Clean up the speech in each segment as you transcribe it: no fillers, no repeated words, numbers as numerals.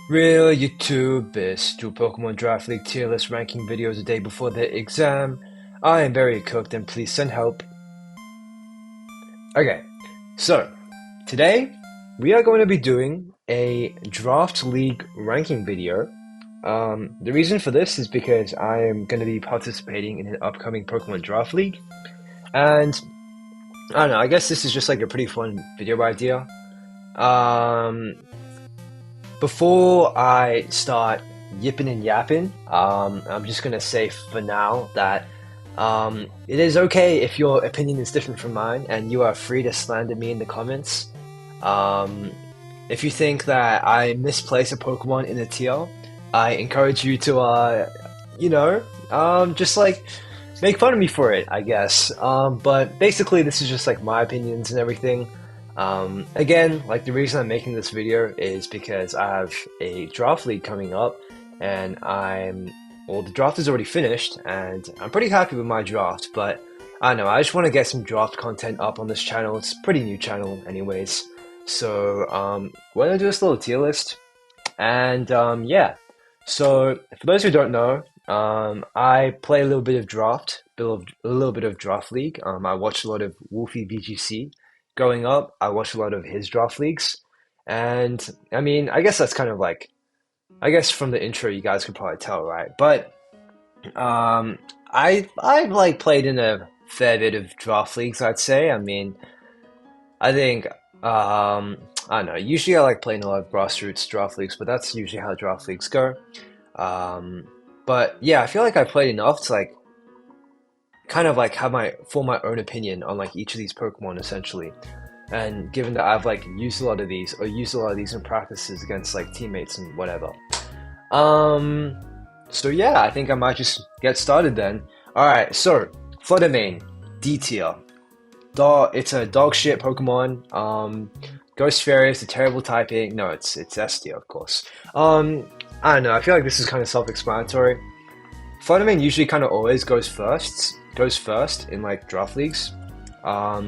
Real YouTubers do Pokemon Draft League tier list ranking videos a day before their exam. I am very cooked and please send help. Okay, so today we are going to be doing a Draft League ranking video. The reason for this is because I am going to be participating in an upcoming Pokemon Draft League. And I don't know, I guess this is just like a pretty fun video idea. Before I start yipping and yapping, I'm just gonna say for now that it is okay if your opinion is different from mine, and you are free to slander me in the comments. If you think that I misplace a Pokemon in a tier, I encourage you to, just like make fun of me for it, I guess. But basically, this is just like my opinions and everything. Again, like the reason I'm making this video is because I have a draft league coming up, and the draft is already finished, and I'm pretty happy with my draft, but I don't know, I just want to get some draft content up on this channel. It's a pretty new channel anyways, so we're gonna do this little tier list, and yeah, so for those who don't know, I play a little bit of draft, a little bit of draft league. I watched a lot of Wolfie VGC. Growing up, I watched a lot of his draft leagues, and I mean, I guess that's kind of like, I guess from the intro you guys could probably tell, right? But I've like played in a fair bit of draft leagues, I'd say. I mean, I think I don't know. Usually I like playing a lot of grassroots draft leagues, but that's usually how draft leagues go. But yeah, I feel like I played enough to like kind of like form my own opinion on like each of these Pokemon essentially. And given that I've like used a lot of these in practices against like teammates and whatever. So yeah, I think I might just get started then. Alright, so Flutter Mane, D tier. It's a dog shit Pokemon. Ghost Fairy is a terrible typing. No, it's S tier, of course. I don't know, I feel like this is kind of self-explanatory. Flutter Mane usually kind of always goes first in like draft leagues. I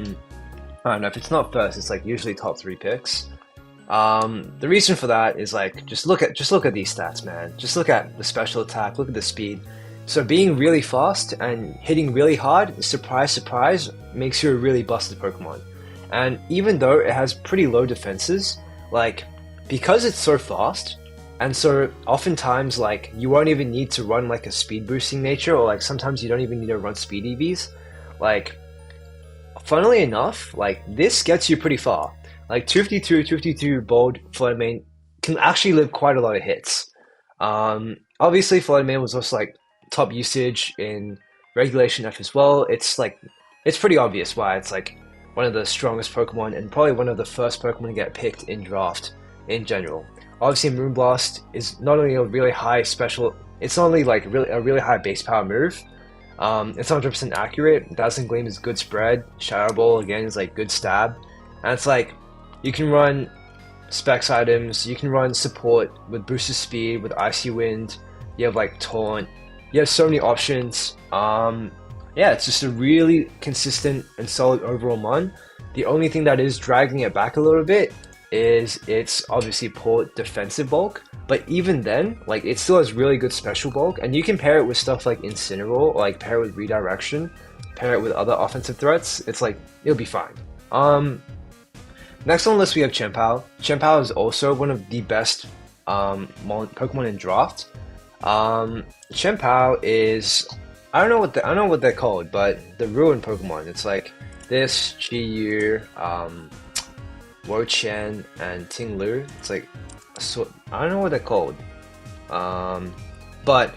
don't know, if it's not first, it's like usually top 3 picks. The reason for that is like just look at these stats, man. Just look at the special attack, look at the speed. So being really fast and hitting really hard, surprise, surprise, makes you a really busted Pokemon. And even though it has pretty low defenses, like because it's so fast, and so oftentimes like you won't even need to run like a speed boosting nature, or like sometimes you don't even need to run speed EVs. Like funnily enough, like this gets you pretty far. Like 252 bold Flutter Mane can actually live quite a lot of hits. Obviously Flutter Mane was also like top usage in Regulation F as well. It's pretty obvious why it's like one of the strongest Pokemon and probably one of the first Pokemon to get picked in draft in general. Obviously, Moonblast is not only a really high special, it's not only like a really high base power move. It's 100% accurate. Dazzling Gleam is good spread. Shadow Ball again is like good stab, and it's like you can run specs items. You can run support with boosted speed, with Icy Wind. You have like Taunt. You have so many options. Yeah, it's just a really consistent and solid overall mon. The only thing that is dragging it back a little bit is it's obviously poor defensive bulk, but even then, like it still has really good special bulk, and you can pair it with stuff like Incineroar, or like pair it with Redirection, pair it with other offensive threats. It's like it'll be fine. Next on the list we have Chien Pao. Chien Pao is also one of the best Pokemon in draft. Chien Pao is I don't know what they're called, but the Ruin Pokemon. It's like this Chi-Yu, Wo-Chien, and Ting Lu. It's like, I don't know what they're called. But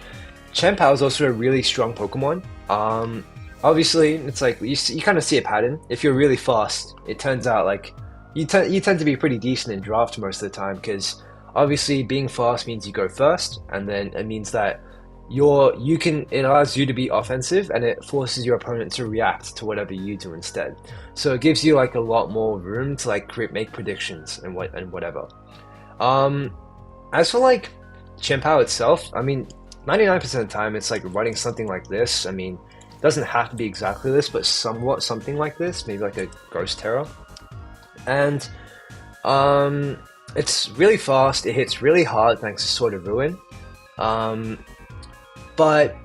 Chien Pao is also a really strong Pokemon. Obviously, it's like, you kind of see a pattern. If you're really fast, it turns out like, you tend to be pretty decent in draft most of the time, because obviously being fast means you go first, and then it means that it allows you to be offensive, and it forces your opponent to react to whatever you do instead. So it gives you like a lot more room to like make predictions and whatever. As for like Chien Pao itself, I mean, 99% of the time it's like running something like this. I mean, it doesn't have to be exactly this, but somewhat something like this, maybe like a Ghost Terror. And It's really fast, it hits really hard thanks to Sword of Ruin. Um, but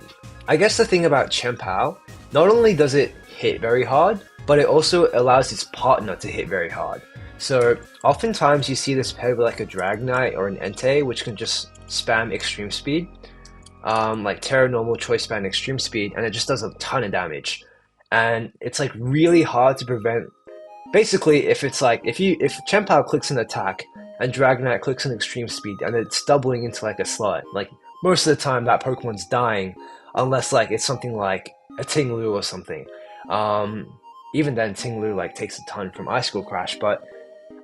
I guess the thing about Chien Pao, not only does it hit very hard, but it also allows its partner to hit very hard. So oftentimes you see this paired with like a Dragonite or an Entei, which can just spam extreme speed, like Terra Normal, Choice Band, Extreme Speed, and it just does a ton of damage. And it's like really hard to prevent. Basically, if it's like if Chien Pao clicks an attack and Dragonite clicks an Extreme Speed, and it's doubling into like a slot, like most of the time that Pokemon's dying, unless like it's something like a Ting-Lu or something. Um, Even then, Ting-Lu like takes a ton from Icicle Crash, but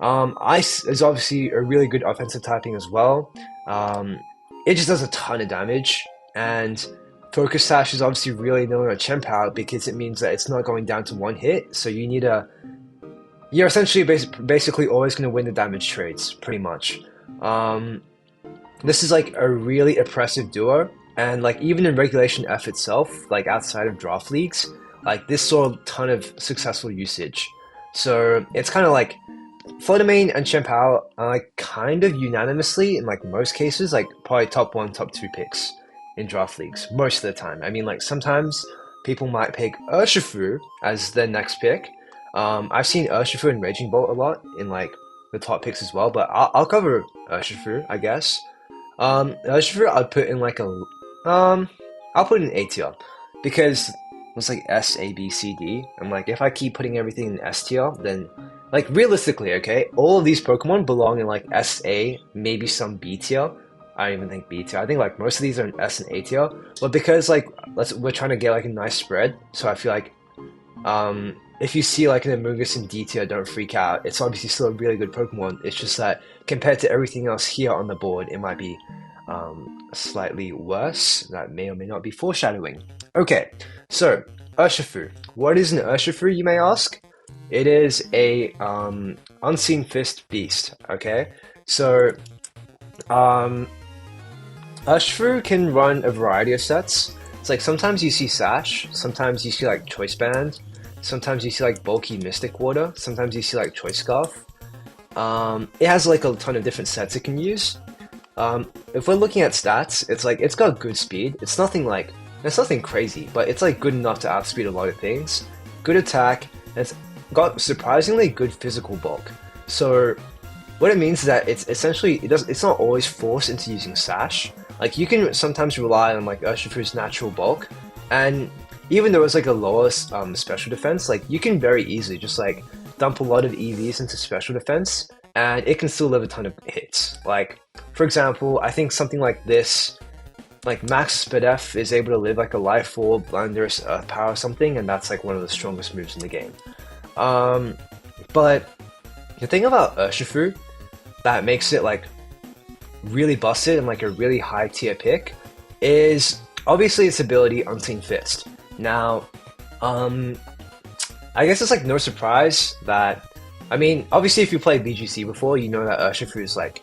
Ice is obviously a really good offensive typing as well. Um, it just does a ton of damage, and Focus Sash is obviously really known on Chien Pao because it means that it's not going down to one hit, so you're essentially basically always going to win the damage trades, pretty much. Um, this is like a really oppressive duo, and like even in Regulation F itself, like outside of draft leagues, like this saw a ton of successful usage. So it's kind of like Flutter Mane and Chien Pao are like kind of unanimously in like most cases, like probably top one, top two picks in draft leagues most of the time. I mean, like sometimes people might pick Urshifu as their next pick. I've seen Urshifu and Raging Bolt a lot in like the top picks as well, but I'll cover Urshifu, I guess. Urshifu I'd put in like I'll put in A tier because it's like S, A, B, C, D. I'm like, if I keep putting everything in S tier, then like realistically, okay, all of these Pokemon belong in like S, A, maybe some B tier. I don't even think B tier. I think like most of these are in S and A tier. But because like we're trying to get like a nice spread, so I feel like if you see like an Amoonguss in D tier, don't freak out. It's obviously still a really good Pokemon. It's just that compared to everything else here on the board, it might be slightly worse. That may or may not be foreshadowing. Okay, so Urshifu. What is an Urshifu, you may ask? It is a Unseen Fist beast. Okay, so Urshifu can run a variety of sets. It's like sometimes you see Sash, sometimes you see like Choice Band, sometimes you see like bulky Mystic Water, sometimes you see like Choice Scarf. It has like a ton of different sets it can use. If we're looking at stats, it's like it's got good speed. It's nothing crazy, but it's like good enough to outspeed a lot of things. Good attack, and it's got surprisingly good physical bulk. So what it means is that it's not always forced into using Sash. Like you can sometimes rely on like Urshifu's natural bulk, and even though it's like a lower special defense, like you can very easily just like dump a lot of EVs into special defense, and it can still live a ton of hits. Like for example, I think something like this, like Max Spadef is able to live like a Life Orb, Landorus Earth Power or something, and that's like one of the strongest moves in the game. But the thing about Urshifu that makes it like really busted and like a really high tier pick is obviously its ability Unseen Fist. Now, I guess it's like no surprise that, I mean, obviously if you played VGC before, you know that Urshifu is like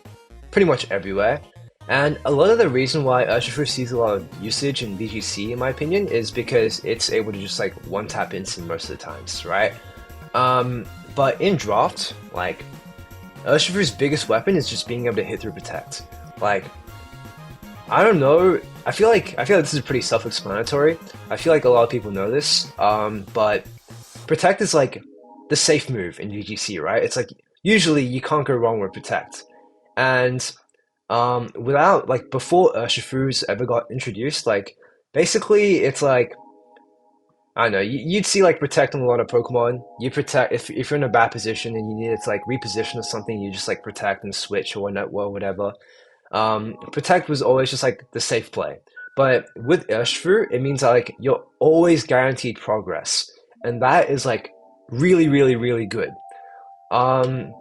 pretty much everywhere. And a lot of the reason why Urshifu sees a lot of usage in VGC, in my opinion, is because it's able to just like one-tap instant most of the times, right? But in draft, like, Urshifu's biggest weapon is just being able to hit through Protect. Like, I don't know, I feel like this is pretty self-explanatory. I feel like a lot of people know this, but Protect is like the safe move in VGC, right? It's like, usually you can't go wrong with Protect. And without, like, before Urshifu's ever got introduced, like, basically it's like, I don't know, you'd see like Protect on a lot of Pokemon. You Protect, if you're in a bad position and you need it to like reposition or something, you just like Protect and switch or whatever. Protect was always just like the safe play. But with Urshifu, it means that like you're always guaranteed progress. And that is like really, really, really good. Um,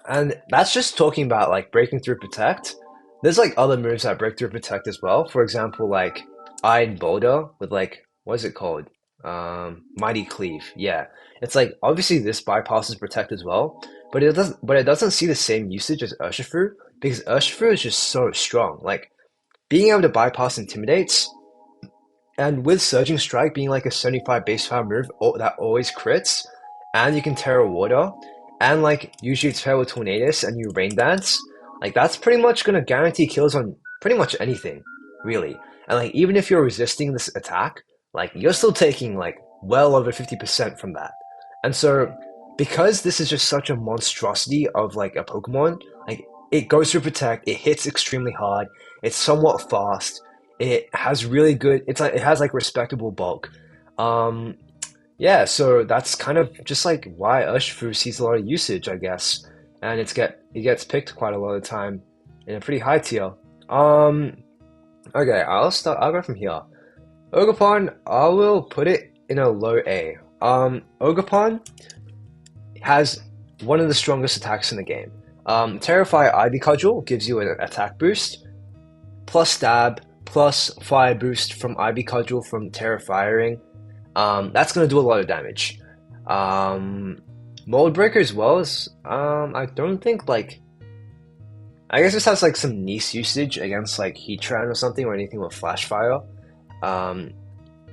and that's just talking about like breaking through Protect. There's like other moves that break through Protect as well. For example, like Iron Boulder with like, what is it called? Mighty Cleave. Yeah. It's like obviously this bypasses Protect as well, but it doesn't see the same usage as Urshifu because Urshifu is just so strong. Like being able to bypass Intimidates, and with Surging Strike being like a 75 base power move that always crits, and you can Terra Water, and like usually it's paired with Tornadus and you Rain Dance, like that's pretty much gonna guarantee kills on pretty much anything, really. And like even if you're resisting this attack, like you're still taking like well over 50% from that. And so because this is just such a monstrosity of like a Pokemon, like it goes through Protect, it hits extremely hard, it's somewhat fast, it has really good, it's like it has like respectable bulk. Um, yeah, so that's kind of just like why Urshifu sees a lot of usage, I guess, and it gets picked quite a lot of the time in a pretty high tier. Um, okay, I'll go from here. Ogerpon, I will put it in a low A. Ogerpon has one of the strongest attacks in the game. Terrify Ivy Cudgel gives you an attack boost, plus stab, plus fire boost from Ivy Cudgel from Terrifying. That's gonna do a lot of damage. Mold Breaker as well is, I don't think like, I guess this has like some niche usage against like Heatran or something or anything with Flash Fire.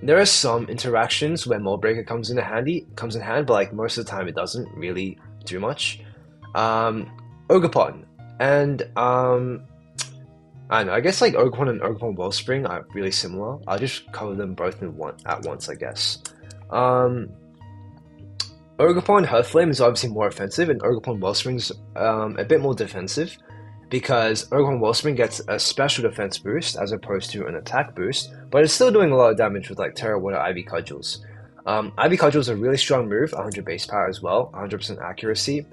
There are some interactions where Mold Breaker comes in hand, but like most of the time it doesn't really do much. Ogerpon and I don't know, I guess like Ogerpon and Ogerpon Wellspring are really similar. I'll just cover them both at once, I guess. Ogerpon Hearthflame is obviously more offensive, and Ogerpon Wellspring's a bit more defensive, because Ogerpon Wellspring gets a special defense boost as opposed to an attack boost, but it's still doing a lot of damage with like Terra Water Ivy Cudgels. Ivy Cudgel is a really strong move, 100 base power as well, 100% accuracy.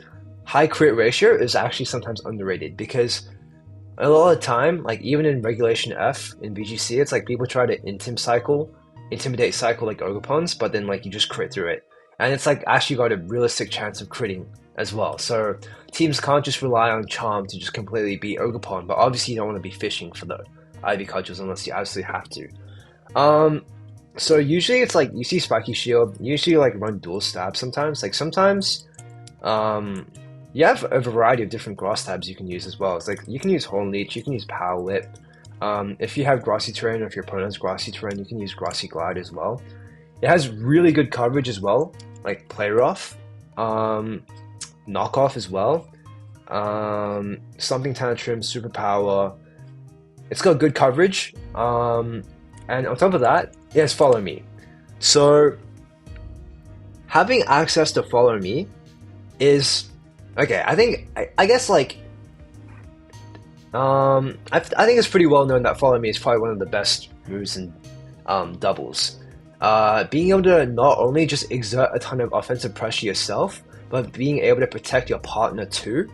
High crit ratio is actually sometimes underrated, because a lot of the time, like even in Regulation F in VGC, it's like people try to intimidate cycle like Ogerpons, but then like you just crit through it. And it's like actually got a realistic chance of critting as well. So teams can't just rely on Charm to just completely beat Ogerpon, but obviously you don't want to be fishing for the Ivy Cudgels unless you absolutely have to. So usually it's like you see Spiky Shield, you usually like run dual stab sometimes. Like sometimes you have a variety of different grass tabs you can use as well. It's like you can use Horn Leech, you can use Power Whip. If you have Grassy Terrain or if your opponent has Grassy Terrain, you can use Grassy Glide as well. It has really good coverage as well, like Play Rough, Knockoff as well, Slumping Tantrum, Superpower. It's got good coverage, and on top of that, it has Follow Me. So having access to Follow Me is okay. I guess like I think it's pretty well known that Follow Me is probably one of the best moves in doubles. Being able to not only just exert a ton of offensive pressure yourself, but being able to protect your partner too.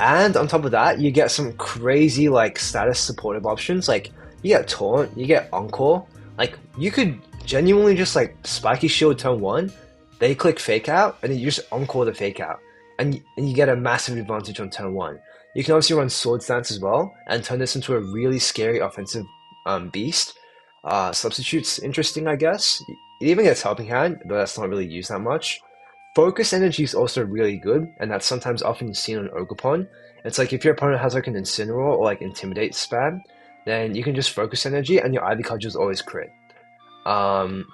And on top of that, you get some crazy like status supportive options. Like you get Taunt, you get Encore. Like you could genuinely just like Spiky Shield turn 1, they click Fake Out, and then you just Encore the Fake Out, and you get a massive advantage on turn 1. You can obviously run Swords Dance as well, and turn this into a really scary offensive beast. Substitute's interesting, I guess. It even gets Helping Hand, but that's not really used that much. Focus Energy is also really good, and that's sometimes often seen on Ogerpon. It's like if your opponent has like an Incineroar or like Intimidate spam, then you can just Focus Energy and your Ivy Cudgels always crit. And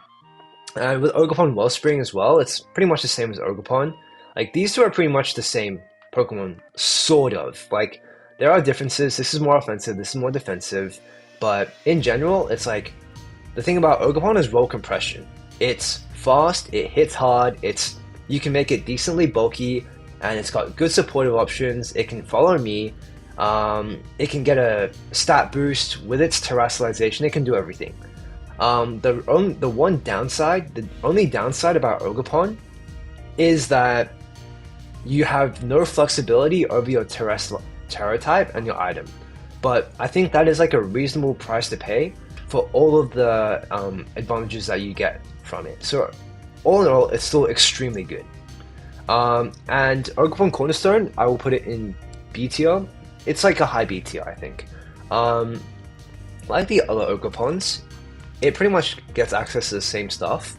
with Ogerpon Wellspring as well, it's pretty much the same as Ogerpon. Like these two are pretty much the same Pokemon, sort of. Like there are differences. This is more offensive, this is more defensive, but in general, it's like the thing about Ogerpon is roll compression. It's fast, it hits hard, you can make it decently bulky, and it's got good supportive options. It can Follow Me, it can get a stat boost with its terrestrialization. It can do everything. The only downside about Ogerpon is that you have no flexibility over your Terra type and your item. But I think that is like a reasonable price to pay for all of the advantages that you get from it. So all in all, it's still extremely good. And Ogerpon Cornerstone, I will put it in B tier. It's like a high B tier, I think. Like the other Ogerpons, it pretty much gets access to the same stuff.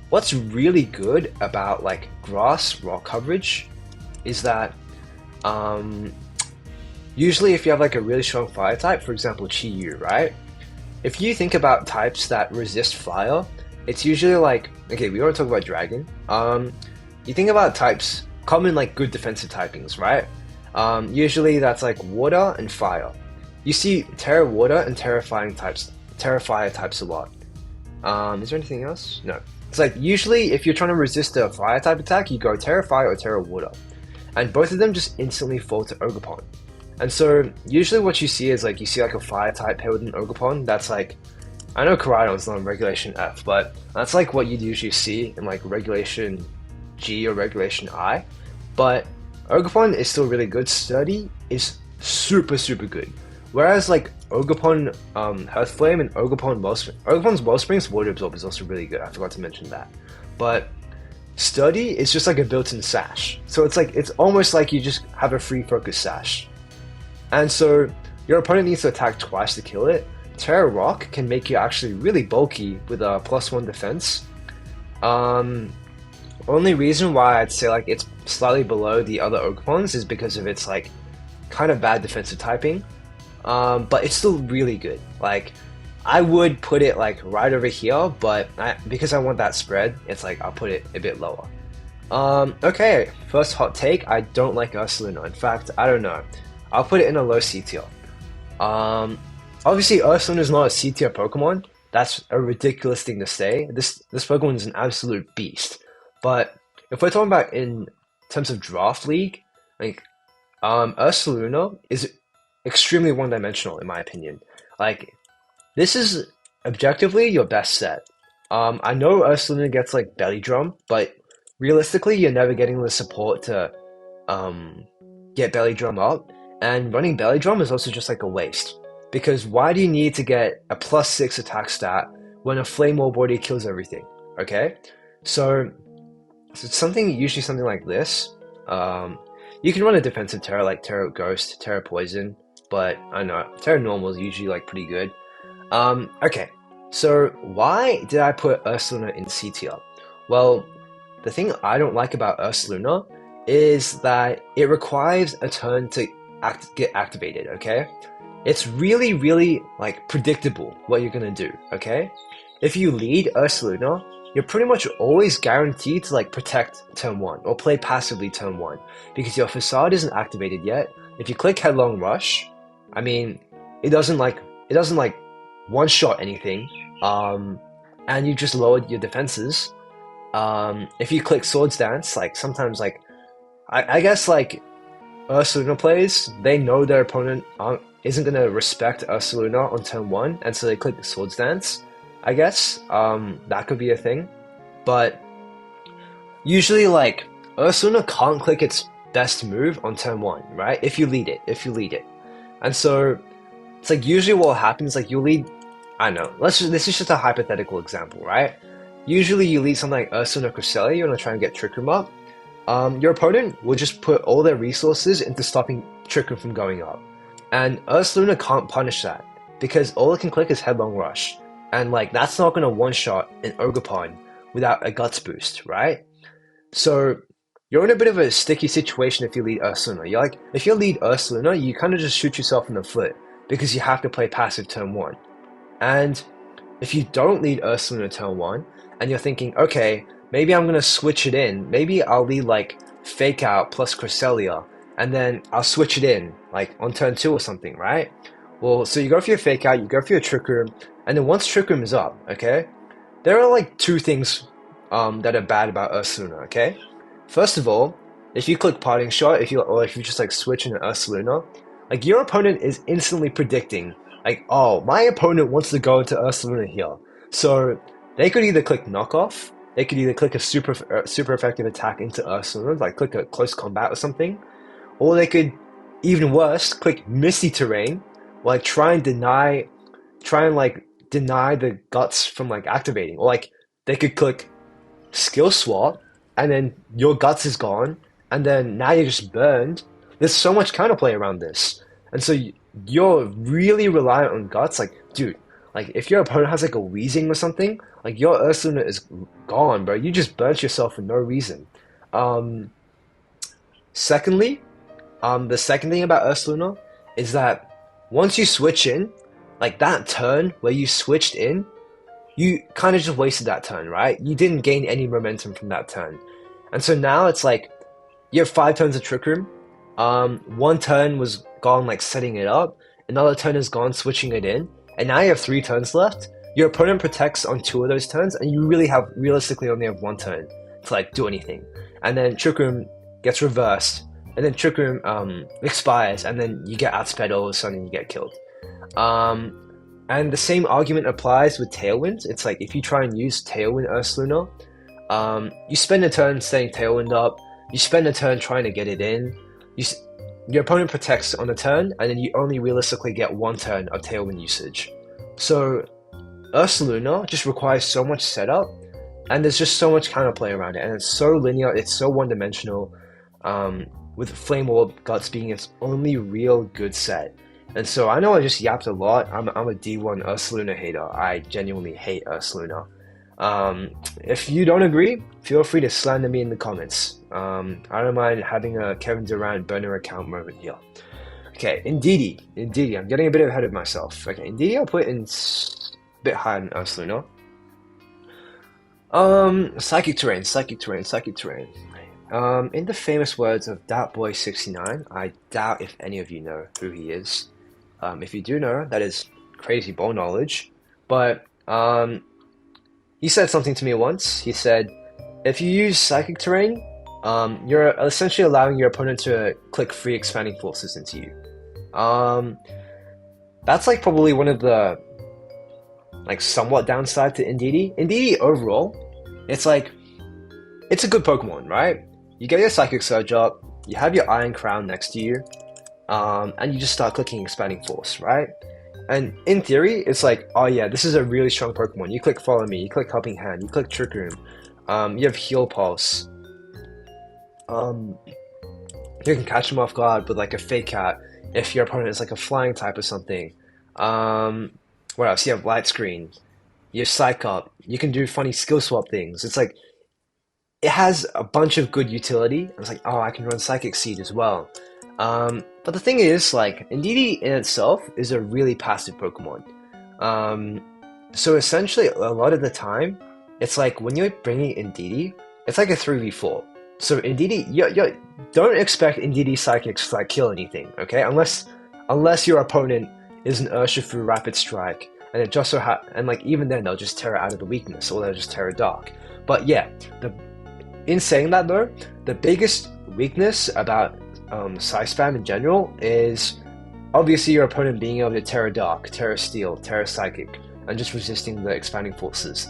What's really good about like grass rock coverage is that usually if you have like a really strong fire type, for example Chi-Yu, right? If you think about types that resist fire, it's usually like, okay, we want to talk about dragon. You think about types common like good defensive typings, right? Usually that's like water and fire. You see Terra Water and Terrifying types, Terra-Fire types a lot. Is there anything else? No. It's like usually if you're trying to resist a fire type attack, you go Terra Fire or Terra Water. And both of them just instantly fall to Ogerpon. And so usually what you see is like you see like a fire type paired with an Ogerpon. That's like, I know Koraidon's not in Regulation F, but that's like what you'd usually see in like Regulation G or Regulation I. But Ogerpon is still really good. Sturdy is super good. Whereas like Ogerpon Hearthflame and Ogerpon Wellspring, Ogerpon's Wellspring's Water Absorb is also really good. I forgot to mention that. But Sturdy is just like a built-in sash. So it's almost like you just have a free focus sash. And so your opponent needs to attack twice to kill it. Terra Rock can make you actually really bulky with a +1 defense. Only reason why I'd say like it's slightly below the other Ogerpons is because of its like kind of bad defensive typing. But it's still really good. Like, I would put it like right over here, but because I want that spread, it's like I'll put it a bit lower. Okay, first hot take, I don't like Ursaluna. In fact, I don't know. I'll put it in a low C tier. Obviously Ursaluna is not a C tier Pokemon. That's a ridiculous thing to say. This Pokemon is an absolute beast. But if we're talking about in terms of Draft League, like Ursaluna is extremely one-dimensional in my opinion. Like, this is objectively your best set. I know Ursaluna gets like Belly Drum, but realistically you're never getting the support to get Belly Drum up, and running Belly Drum is also just like a waste. Because why do you need to get a +6 attack stat when a Flame Orb already kills everything? Okay? So it's usually something like this. You can run a defensive Terra like Terra Ghost, Terra Poison, but I don't know, Terra Normal is usually like pretty good. Okay, so why did I put Ursaluna in C tier? Well, the thing I don't like about Ursaluna is that it requires a turn to get activated, okay? It's really like predictable what you're gonna do, okay? If you lead Ursaluna, you're pretty much always guaranteed to like protect turn 1 or play passively turn 1 because your facade isn't activated yet. If you click Headlong Rush, I mean, it doesn't like one-shot anything, and you just lowered your defenses. If you click Swords Dance, like sometimes like I guess like Ursaluna players, they know their opponent isn't gonna respect Ursaluna on turn 1, and so they click the Swords Dance. I guess that could be a thing, but usually like Ursaluna can't click its best move on turn 1, right? If you lead it, and so it's like usually what happens, like you lead, I don't know, this is just a hypothetical example, right? Usually you lead something like Ursaluna Cresselia, you want to try and get Trick Room up. Your opponent will just put all their resources into stopping Trick Room from going up, and Ursaluna can't punish that because all it can click is Headlong Rush, and like that's not gonna one-shot an Ogerpon without a Guts boost, right? So you're in a bit of a sticky situation if you lead Ursaluna. You're like, if you lead Ursaluna, you kind of just shoot yourself in the foot because you have to play passive turn 1. And if you don't lead Ursaluna turn 1, and you're thinking, okay, maybe I'm gonna switch it in. Maybe I'll lead like Fake Out plus Cresselia, and then I'll switch it in like on turn 2 or something, right? Well, so you go for your Fake Out, you go for your Trick Room, and then once Trick Room is up, okay, there are like 2 things that are bad about Ursaluna, okay? First of all, if you click Parting Shot, if you just like switch into Ursaluna, like your opponent is instantly predicting, like, oh, my opponent wants to go into Ursaluna here. So they could either click Knockoff, they could either click a super effective attack into Ursaluna, like click a Close Combat or something, or they could, even worse, click Misty Terrain, like try and deny the Guts from like activating, or like they could click Skill Swap, and then your Guts is gone, and then now you're just burned. There's so much counterplay around this, and so you're really reliant on Guts. Like, dude, like if your opponent has like a Wheezing or something, like your Ursaluna is gone, bro. You just burnt yourself for no reason. Secondly, the second thing about Ursaluna is that once you switch in, like that turn where you switched in, you kind of just wasted that turn, right? You didn't gain any momentum from that turn. And so now it's like, You have 5 turns of Trick Room. One turn was gone like setting it up, another turn is gone switching it in, and now you have 3 turns left. Your opponent protects on 2 of those turns, and you really have realistically only have 1 turn to like do anything. And then Trick Room gets reversed, and then Trick Room expires, and then you get outsped all of a sudden and you get killed. And the same argument applies with Tailwind. It's like if you try and use Tailwind Ursaluna, you spend a turn setting Tailwind up, you spend a turn trying to get it in, your opponent protects on a turn, and then you only realistically get 1 turn of Tailwind usage. So Ursaluna just requires so much setup, and there's just so much counterplay around it, and it's so linear, it's so one-dimensional, with Flame Orb Guts being its only real good set. And so I know I just yapped a lot. I'm a D1 Ursaluna hater. I genuinely hate Ursaluna. If you don't agree, feel free to slander me in the comments. I don't mind having a Kevin Durant burner account moment here. Okay, Indeedee, I'm getting a bit ahead of myself. Okay, Indeedee I'll put in a bit higher than Ursaluna. Psychic Terrain. In the famous words of Dat Boy 69, I doubt if any of you know who he is. If you do know, that is crazy ball knowledge. But he said something to me once. He said, if you use Psychic Terrain, you're essentially allowing your opponent to click free expanding forces into you. That's like probably one of the like somewhat downside to Indeedee. Indeedee overall, it's like it's a good Pokemon, right? You get your Psychic Surge up, you have your Iron Crown next to you, and you just start clicking Expanding Force, right? And in theory, it's like, oh yeah, this is a really strong Pokemon. You click Follow Me, you click Helping Hand, you click Trick Room, you have Heal Pulse. You can catch them off guard with like a Fake Out if your opponent is like a flying type or something. What else? You have Light Screen, you have Psych Up, you can do funny skill swap things. It's like, it has a bunch of good utility. I was like, oh, I can run Psychic Seed as well. But the thing is, like, Indeedee in itself is a really passive Pokemon. So essentially, a lot of the time, it's like when you're bringing Indeedee, it's like a 3v4. So Indeedee, you don't expect Indeedee Psychics to like kill anything, okay? Unless your opponent is an Urshifu Rapid Strike, and it just so and like even then they'll just tear it out of the weakness, or they'll just tear it dark. But yeah, in saying that though, the biggest weakness about Psy Spam in general is obviously your opponent being able to Terra Dark, Terra Steel, Terra Psychic, and just resisting the expanding forces.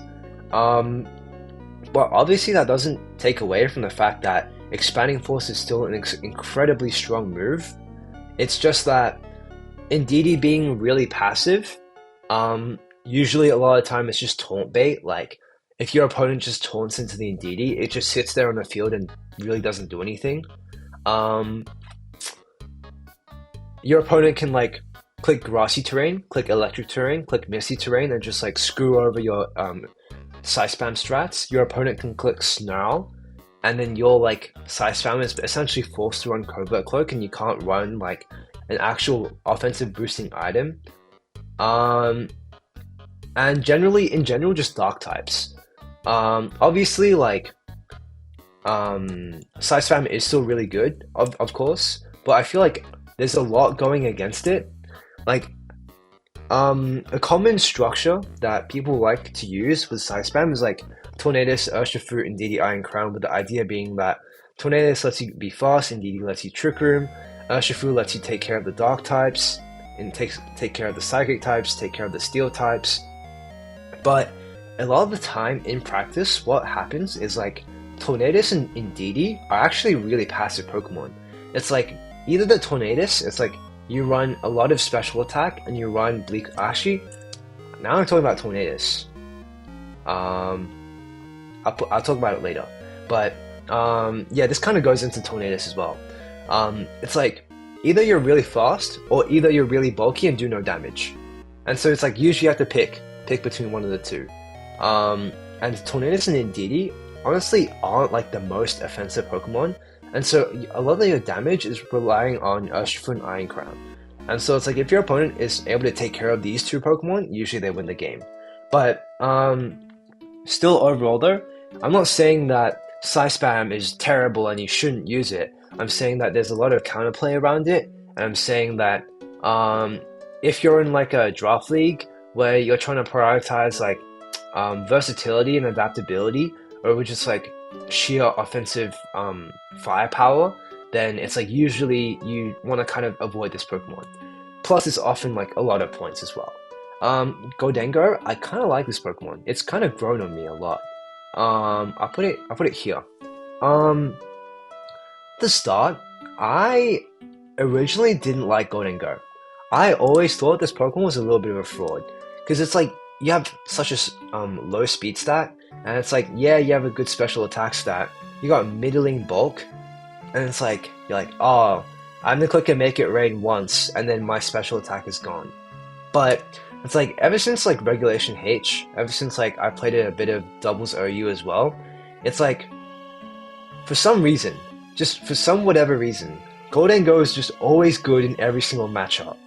But obviously that doesn't take away from the fact that expanding force is still an incredibly strong move. It's just that Indeedee being really passive, usually a lot of time it's just taunt bait. Like if your opponent just taunts into the Indeedee, it just sits there on the field and really doesn't do anything. Your opponent can like click Grassy Terrain, click Electric Terrain, click Misty Terrain, and just like screw over your Psy Spam strats. Your opponent can click Snarl, and then your like Psy Spam is essentially forced to run Covert Cloak, and you can't run like an actual offensive boosting item. And in general, just Dark types. Obviously, like, Psy Spam is still really good, of course, but I feel like there's a lot going against it. Like, a common structure that people like to use with Psy Spam is like Tornadus, Urshifu, Indeedee, Iron Crown, with the idea being that Tornadus lets you be fast, Indeedee lets you Trick Room, Urshifu lets you take care of the Dark types, and take care of the Psychic types, take care of the Steel types. But a lot of the time in practice, what happens is like Tornadus and Indeedee are actually really passive Pokemon. It's like either the Tornadus, it's like you run a lot of special attack and you run Bleak. Actually, now I'm talking about Tornadus. I'll talk about it later. But yeah, this kind of goes into Tornadus as well. It's like either you're really fast or either you're really bulky and do no damage. And so it's like usually you have to pick between one of the two. And Tornadus and Indeedee honestly aren't like the most offensive Pokemon, and so a lot of your damage is relying on Urshifu and Iron Crown. And so it's like if your opponent is able to take care of these two Pokemon, usually they win the game. But still overall though, I'm not saying that Slice Spam is terrible and you shouldn't use it. I'm saying that there's a lot of counterplay around it, and I'm saying that if you're in like a draft league where you're trying to prioritize like versatility and adaptability over just like sheer offensive firepower, then it's like usually you want to kind of avoid this Pokemon. Plus, it's often like a lot of points as well. Gholdengo, I kind of like this Pokemon. It's kind of grown on me a lot. I'll put it here. The start, I originally didn't like Gholdengo. I always thought this Pokemon was a little bit of a fraud because it's like you have such a low speed stat, and it's like, yeah, you have a good special attack stat. You got middling bulk, and it's like you're like, oh, I'm gonna click and make it rain once, and then my special attack is gone. But it's like ever since like Regulation H, ever since like I played a bit of Doubles OU as well, it's like for some reason, just for some whatever reason, Gholdengo is just always good in every single matchup.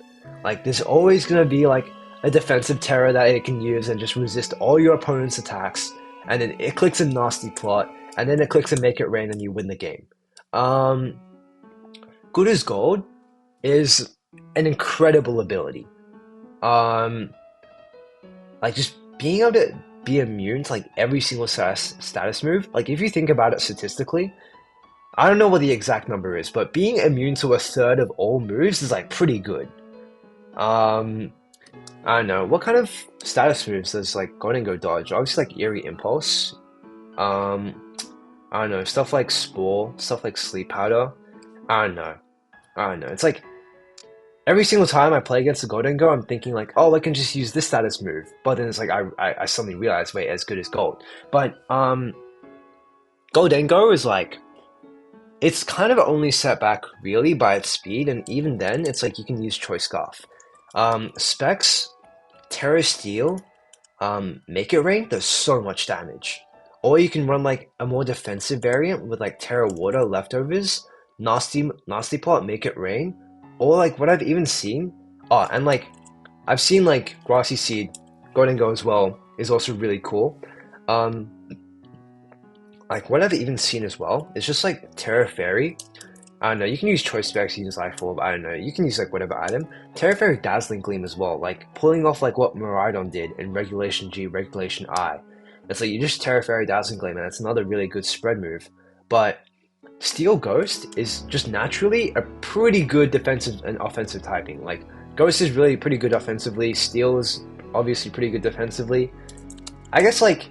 Like there's always gonna be like a defensive terror that it can use and just resist all your opponent's attacks, and then it clicks a nasty plot, and then it clicks a make it rain and you win the game. Good as Gold is an incredible ability. Like just being able to be immune to like every single status move, like if you think about it statistically, I don't know what the exact number is, but being immune to a third of all moves is like pretty good. I don't know, what kind of status moves does like Gholdengo dodge? Obviously like Eerie Impulse. I don't know, stuff like Spore, stuff like Sleep Powder. I don't know. It's like every single time I play against the Gholdengo, I'm thinking like, oh, I can just use this status move. But then it's like I suddenly realize, wait, as good as Gold. But Gholdengo is like, it's kind of only set back really by its speed, and even then, it's like you can use Choice Scarf. Specs, Terra Steel, Make It Rain does so much damage. Or you can run like a more defensive variant with like Terra Water leftovers, Nasty Plot, Make It Rain, or like what I've even seen. Oh, and like I've seen like Grassy Seed, Gholdengo as well is also really cool. Like what I've even seen as well is just like Terra Fairy. I don't know, you can use Choice Specs, use Life Orb, I don't know, you can use like whatever item. Terra Fairy Dazzling Gleam as well, like pulling off like what Miraidon did in Regulation G, Regulation I. It's like you just Terra Fairy Dazzling Gleam, and it's another really good spread move. But Steel Ghost is just naturally a pretty good defensive and offensive typing. Like Ghost is really pretty good offensively, Steel is obviously pretty good defensively. I guess like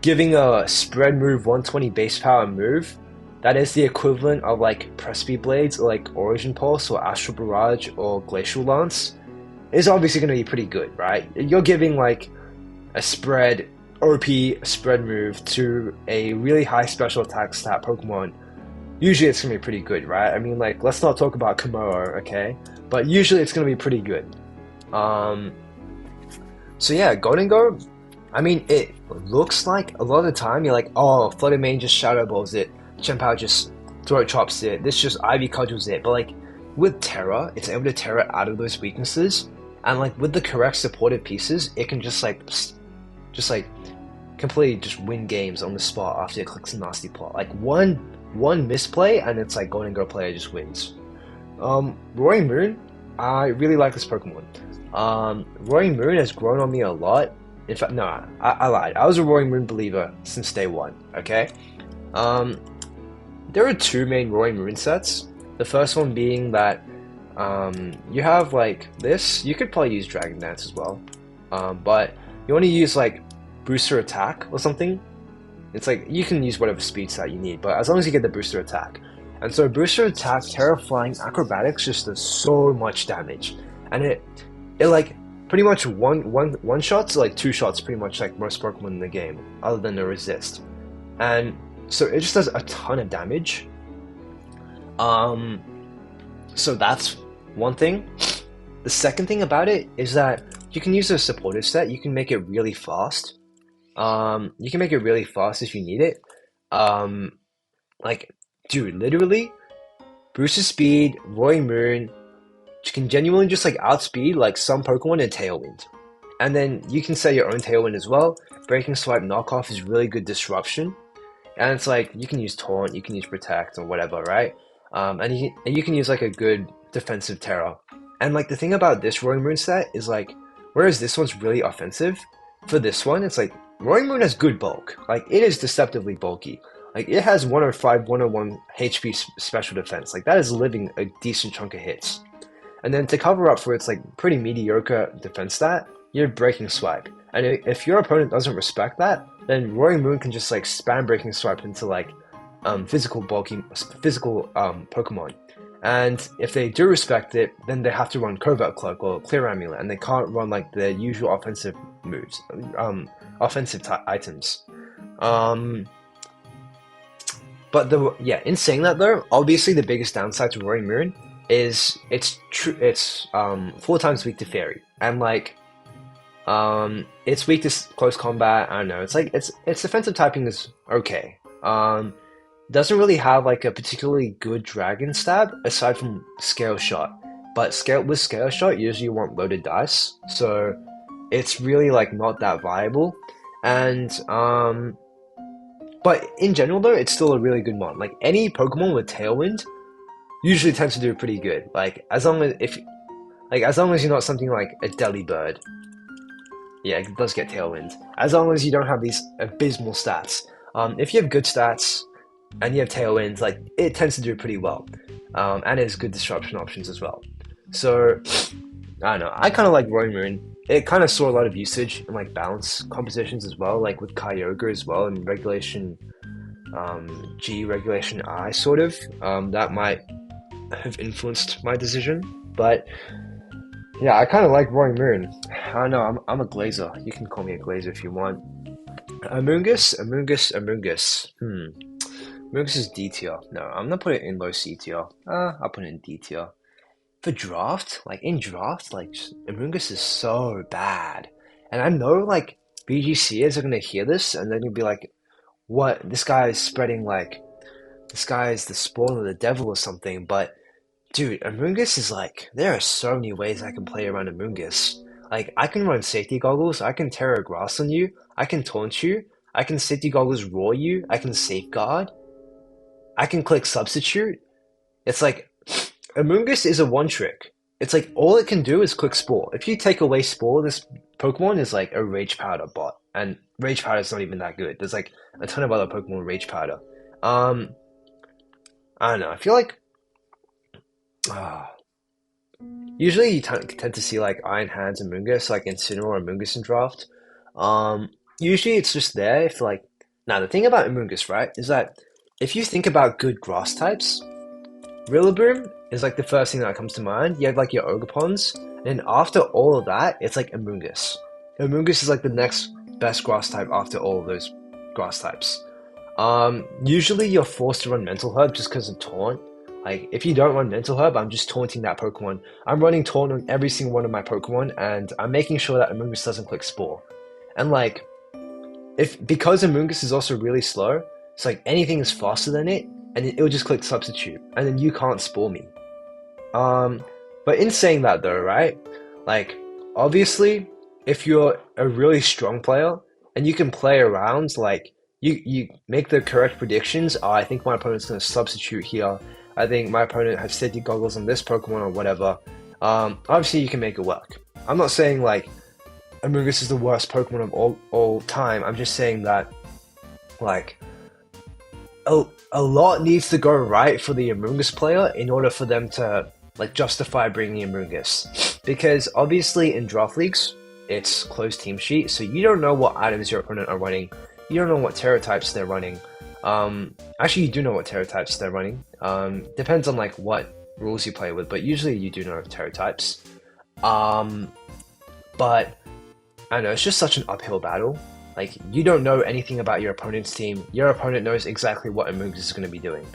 giving a spread move 120 base power move, that is the equivalent of like Press-B Blades or like Origin Pulse or Astral Barrage or Glacial Lance, is obviously going to be pretty good, right? You're giving like a spread OP spread move to a really high special attack stat Pokemon. Usually it's going to be pretty good, right? I mean, like, let's not talk about Komodo, okay? But usually it's going to be pretty good. So yeah, Gholdengo, I mean, it looks like a lot of the time you're like, oh, Flutter Mane just Shadow Balls it, Chien Pao just Throat Chops it, this just Ivy Cudgels it, but like, with Terra, it's able to Terra out of those weaknesses, and like, with the correct supportive pieces, it can just like completely just win games on the spot after it clicks a nasty plot. Like one misplay and it's like Gholdengo player just wins. Roaring Moon, I really like this Pokemon. Roaring Moon has grown on me a lot. In fact, no, I lied. I was a Roaring Moon believer since day one, okay? There are two main Roaring Moon sets. The first one being that you have like this. You could probably use Dragon Dance as well, but you want to use like Booster Attack or something. It's like you can use whatever speed stat you need, but as long as you get the Booster Attack. And so Booster Attack, Terra Flying, Acrobatics just does so much damage, and it like pretty much one shots, like two shots, pretty much like most Pokemon in the game, other than the Resist. And so it just does a ton of damage. So that's one thing. The second thing about it is that you can use a supportive set. You can make it really fast. You can make it really fast if you need it. Like, dude, literally, boosted speed, Roaring Moon, you can genuinely just like outspeed like some Pokemon in Tailwind. And then you can set your own Tailwind as well. Breaking Swipe Knockoff is really good disruption. And it's like you can use Taunt, you can use Protect or whatever, right? And you can use like a good defensive terror. And like the thing about this Roaring Moon set is like, whereas this one's really offensive, for this one it's like Roaring Moon has good bulk. Like it is deceptively bulky. Like it has 105, 101 HP special defense. Like that is living a decent chunk of hits. And then to cover up for its like pretty mediocre defense stat, you have Breaking Swipe. And if your opponent doesn't respect that, then Roaring Moon can just like spam Breaking Swipe into like physical Pokemon. And if they do respect it, then they have to run Covert Cloak or Clear Amulet, and they can't run like the usual offensive moves, items. But in saying that though, obviously the biggest downside to Roaring Moon is it's 4 times weak to Fairy, and like it's weak to close combat. I don't know. It's like its defensive typing is okay. Doesn't really have like a particularly good Dragon Stab aside from Scale Shot. But with Scale Shot, usually you want loaded dice, so it's really like not that viable. And but in general though, it's still a really good mon. Like any Pokemon with Tailwind usually tends to do pretty good. Like as long as you're not something like a Delibird. Yeah, it does get Tailwind. As long as you don't have these abysmal stats. If you have good stats and you have Tailwind, like it tends to do pretty well. And it has good disruption options as well. So I don't know. I kind of like Roaring Moon. It kind of saw a lot of usage in like balance compositions as well, like with Kyogre as well, and regulation G, regulation I sort of. That might have influenced my decision, but yeah, I kind of like Roaring Moon. I don't know, I'm a Glazer. You can call me a Glazer if you want. Amoonguss. Amoonguss is D tier. No, I'm not putting it in low C tier. I'll put it in D tier. For draft, like Amoonguss is so bad. And I know like BGCers are gonna hear this and they're gonna be like, what? This guy is the spawn of the devil or something, but dude, Amoonguss is like, there are so many ways I can play around Amoonguss. Like, I can run safety goggles, I can Terra Grass on you, I can taunt you, I can safety goggles roar you, I can safeguard, I can click substitute. It's like, Amoonguss is a one trick. It's like, all it can do is click Spore. If you take away Spore, this Pokemon is like a Rage Powder bot. And Rage Powder is not even that good. There's like a ton of other Pokemon with Rage Powder. I don't know, I feel like usually you tend to see like Iron Hands Amoonguss, like Incineroar Amoonguss in draft. Usually it's just there if like... Now the thing about Amoonguss, right, is that if you think about good grass types, Rillaboom is like the first thing that comes to mind. You have like your Ogerpons, and after all of that, it's like Amoonguss. Amoonguss is like the next best grass type after all of those grass types. Usually you're forced to run Mental Herb just because of Taunt. Like, if you don't run Mental Herb, I'm just taunting that Pokemon. I'm running Taunt on every single one of my Pokemon, and I'm making sure that Amoonguss doesn't click Spore. And like, because Amoonguss is also really slow, it's like anything is faster than it, and it'll just click Substitute, and then you can't Spore me. But in saying that though, right? Like, obviously, if you're a really strong player, and you can play around, like, you make the correct predictions, I think my opponent's going to Substitute here, I think my opponent has safety goggles on this Pokemon or whatever. Obviously you can make it work. I'm not saying like Amoonguss is the worst Pokemon of all time. I'm just saying that like a lot needs to go right for the Amoonguss player in order for them to like justify bringing Amoonguss. Because obviously in draft leagues, it's closed team sheet, so you don't know what items your opponent are running. You don't know what Terra types they're running. Actually, you do know what Terra types they're running. Depends on like what rules you play with, but usually you do know Terra types. But I don't know, it's just such an uphill battle. Like, you don't know anything about your opponent's team. Your opponent knows exactly what Amoonguss is going to be doing.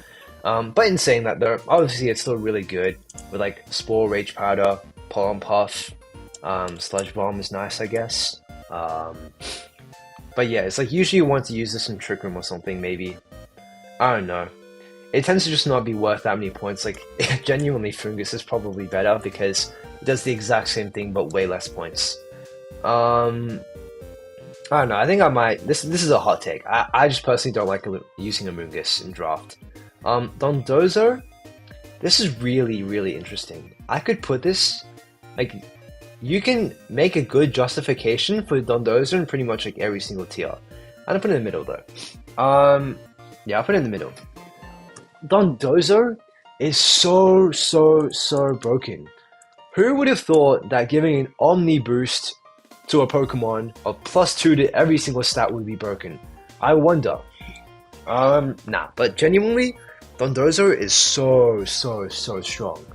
But in saying that though, obviously it's still really good with like Spore, Rage Powder, Pollen Puff, Sludge Bomb is nice, I guess. But yeah, it's like usually you want to use this in Trick Room or something, maybe. I don't know. It tends to just not be worth that many points. Like, genuinely, Fungus is probably better because it does the exact same thing but way less points. I don't know. I think I might. This is a hot take. I just personally don't like using Amoonguss in draft. Dondozo. This is really interesting. I could put this like you can make a good justification for Dondozo in pretty much like every single tier. I'm gonna put it in the middle though. Yeah, I'll put it in the middle. Dondozo is so broken. Who would have thought that giving an Omni boost to a Pokemon of +2 to every single stat would be broken? I wonder. Nah, but genuinely, Dondozo is so strong.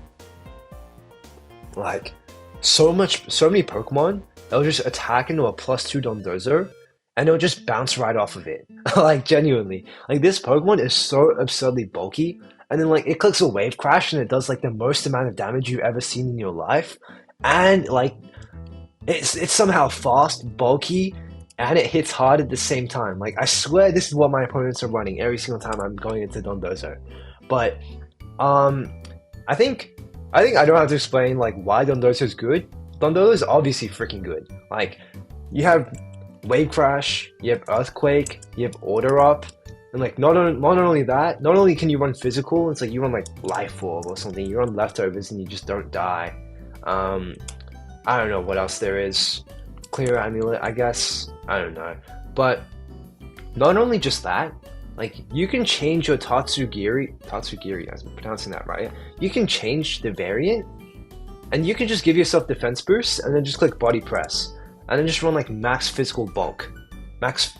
Like, so many Pokemon that'll just attack into a +2 Dondozo, and it'll just bounce right off of it. Like, genuinely. Like, this Pokemon is so absurdly bulky, and then, like, it clicks a Wave Crash, and it does, like, the most amount of damage you've ever seen in your life. And, like, it's somehow fast, bulky, and it hits hard at the same time. Like, I swear this is what my opponents are running every single time I'm going into Dondozo. But, I think I don't have to explain, like, why Dondozo is good. Dondozo is obviously freaking good. Like, you have Wave Crash, you have Earthquake, you have Order Up, and like not only that, not only can you run physical, it's like you run like Life Orb or something, you run Leftovers and you just don't die. I don't know what else there is. Clear Amulet, I guess. I don't know. But not only just that, like you can change your Tatsugiri, I'm pronouncing that right. You can change the variant, and you can just give yourself defense boost, and then just click Body Press. And then just run like max physical bulk, max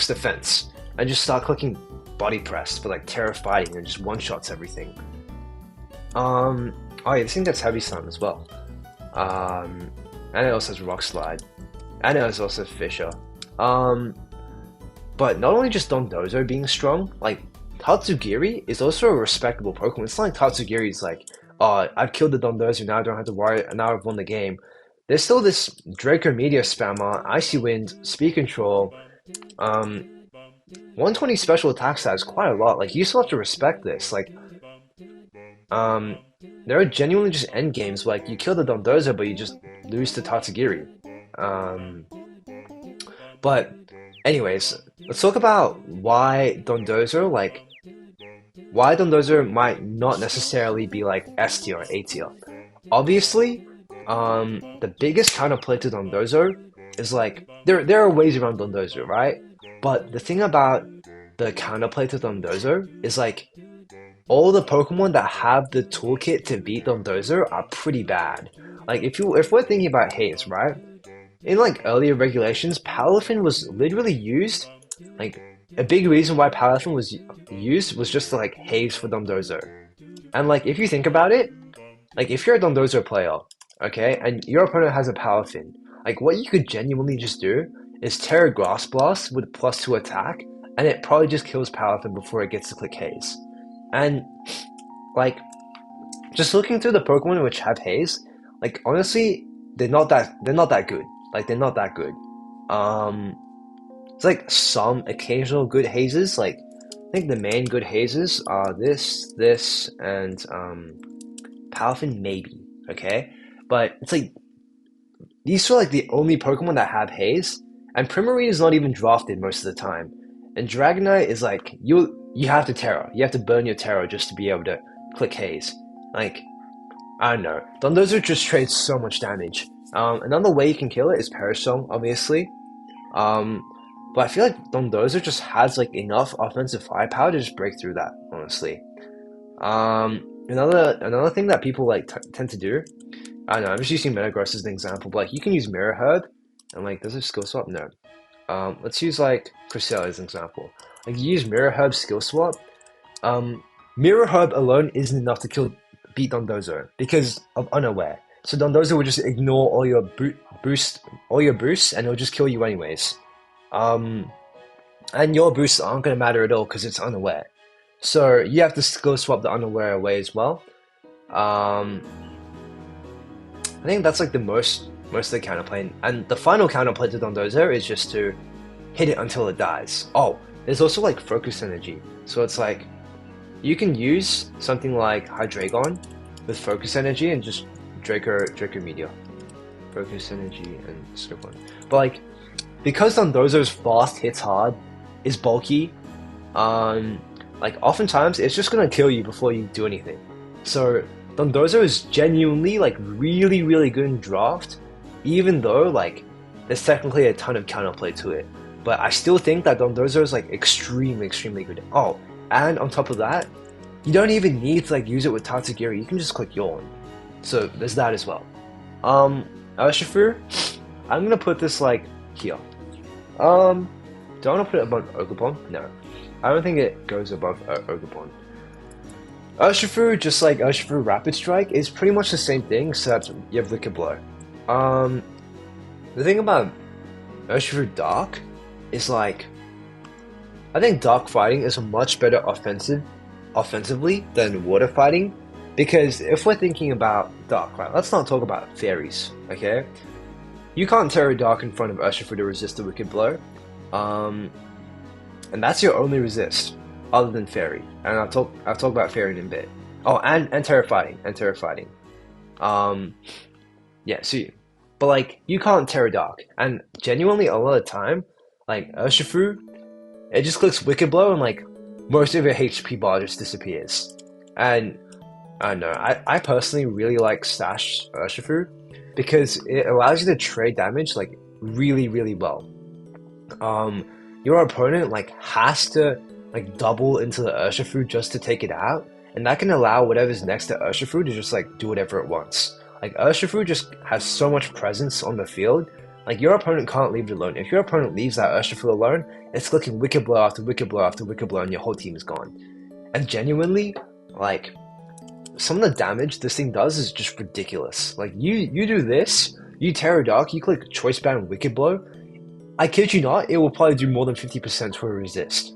defense, and just start clicking body press for like terror fighting and just one shots everything. Oh yeah, this thing gets heavy slam as well. And it also has Rock Slide, and it also has Fissure. But not only just Dondozo being strong, like Tatsugiri is also a respectable Pokemon. It's not like Tatsugiri is like, oh, I've killed the Dondozo, now I don't have to worry, now I've won the game. There's still this Draco Meteor spammer, Icy Wind, Speed Control, 120 special attack stat is quite a lot. Like, you still have to respect this. Like, there are genuinely just end games where, like, you kill the Dondozo, but you just lose to Tatsugiri. But, anyways, let's talk about why Dondozo might not necessarily be, like, S tier or A tier. Obviously, the biggest counterplay to Dondozo is like there are ways around Dondozo, right? But the thing about the counterplay to Dondozo is like all the Pokemon that have the toolkit to beat Dondozo are pretty bad. Like if we're thinking about Haze, right? In like earlier regulations, Palafin was literally used. Like a big reason why Palafin was used was just to like Haze for Dondozo. And like if you think about it, like if you're a Dondozo player, okay, and your opponent has a Palafin, like what you could genuinely just do is Terra Grass Blast with +2 attack, and it probably just kills Palafin before it gets to click Haze. And like just looking through the Pokemon which have Haze, like honestly, they're not that good. Like they're not that good. It's like some occasional good hazes. Like I think the main good hazes are this, and Palafin maybe. Okay. But it's like these are like the only Pokemon that have Haze, and Primarine is not even drafted most of the time. And Dragonite is like you have to Terra, you have to burn your Terra just to be able to click Haze. Like I don't know, Dondozo just trades so much damage. Another way you can kill it is Perish Song, obviously. But I feel like Dondozo just has like enough offensive firepower to just break through that. Honestly, another thing that people like tend to do. I don't know, I'm just using Metagross as an example, but like you can use Mirror Herb, and like does it skill swap? No. Let's use like Cresselia as an example. Like you use Mirror Herb skill swap. Mirror Herb alone isn't enough to beat Dondozo because of Unaware. So Dondozo will just ignore all your boosts, and it'll just kill you anyways. And your boosts aren't gonna matter at all because it's Unaware. So you have to skill swap the Unaware away as well. I think that's like the most of the counterplay, and the final counterplay to Dondozo is just to hit it until it dies. Oh, there's also like Focus Energy, so it's like you can use something like Hydreigon with Focus Energy and just Draco Meteor. Focus Energy, and Scope 1. But like, because Dondozo's fast, hits hard, is bulky, like oftentimes it's just gonna kill you before you do anything. So Dondozo is genuinely like really, really good in draft, even though like there's technically a ton of counterplay to it. But I still think that Dondozo is like extremely, extremely good. Oh, and on top of that, you don't even need to like use it with Tatsugiri. You can just click Yawn. So there's that as well. Urshifu, I'm gonna put this like here. Do I want to put it above Ogerpon? No, I don't think it goes above Ogerpon. Urshifu, just like Urshifu Rapid Strike, is pretty much the same thing, except you have Wicked Blow. The thing about Urshifu Dark is like, I think Dark Fighting is much better offensively than Water Fighting, because if we're thinking about Dark, right, let's not talk about Fairies, okay? You can't Terra Dark in front of Urshifu to resist the Wicked Blow, and that's your only resist, other than Fairy, and I'll talk about Fairy in a bit. Oh, and Terra Fighting, yeah, see, but like, you can't Terra Dark, and genuinely a lot of time, like, Urshifu, it just clicks Wicked Blow and like, most of your HP bar just disappears. And, I don't know, I personally really like Stash Urshifu, because it allows you to trade damage like, really, really well. Your opponent like, has to like, double into the Urshifu just to take it out, and that can allow whatever's next to Urshifu to just like, do whatever it wants. Like, Urshifu just has so much presence on the field, like, your opponent can't leave it alone. If your opponent leaves that Urshifu alone, it's clicking Wicked Blow after Wicked Blow after Wicked Blow, and your whole team is gone. And genuinely, like, some of the damage this thing does is just ridiculous. Like, you do this, you Terra Dark, you click Choice Band Wicked Blow, I kid you not, it will probably do more than 50% to a resist.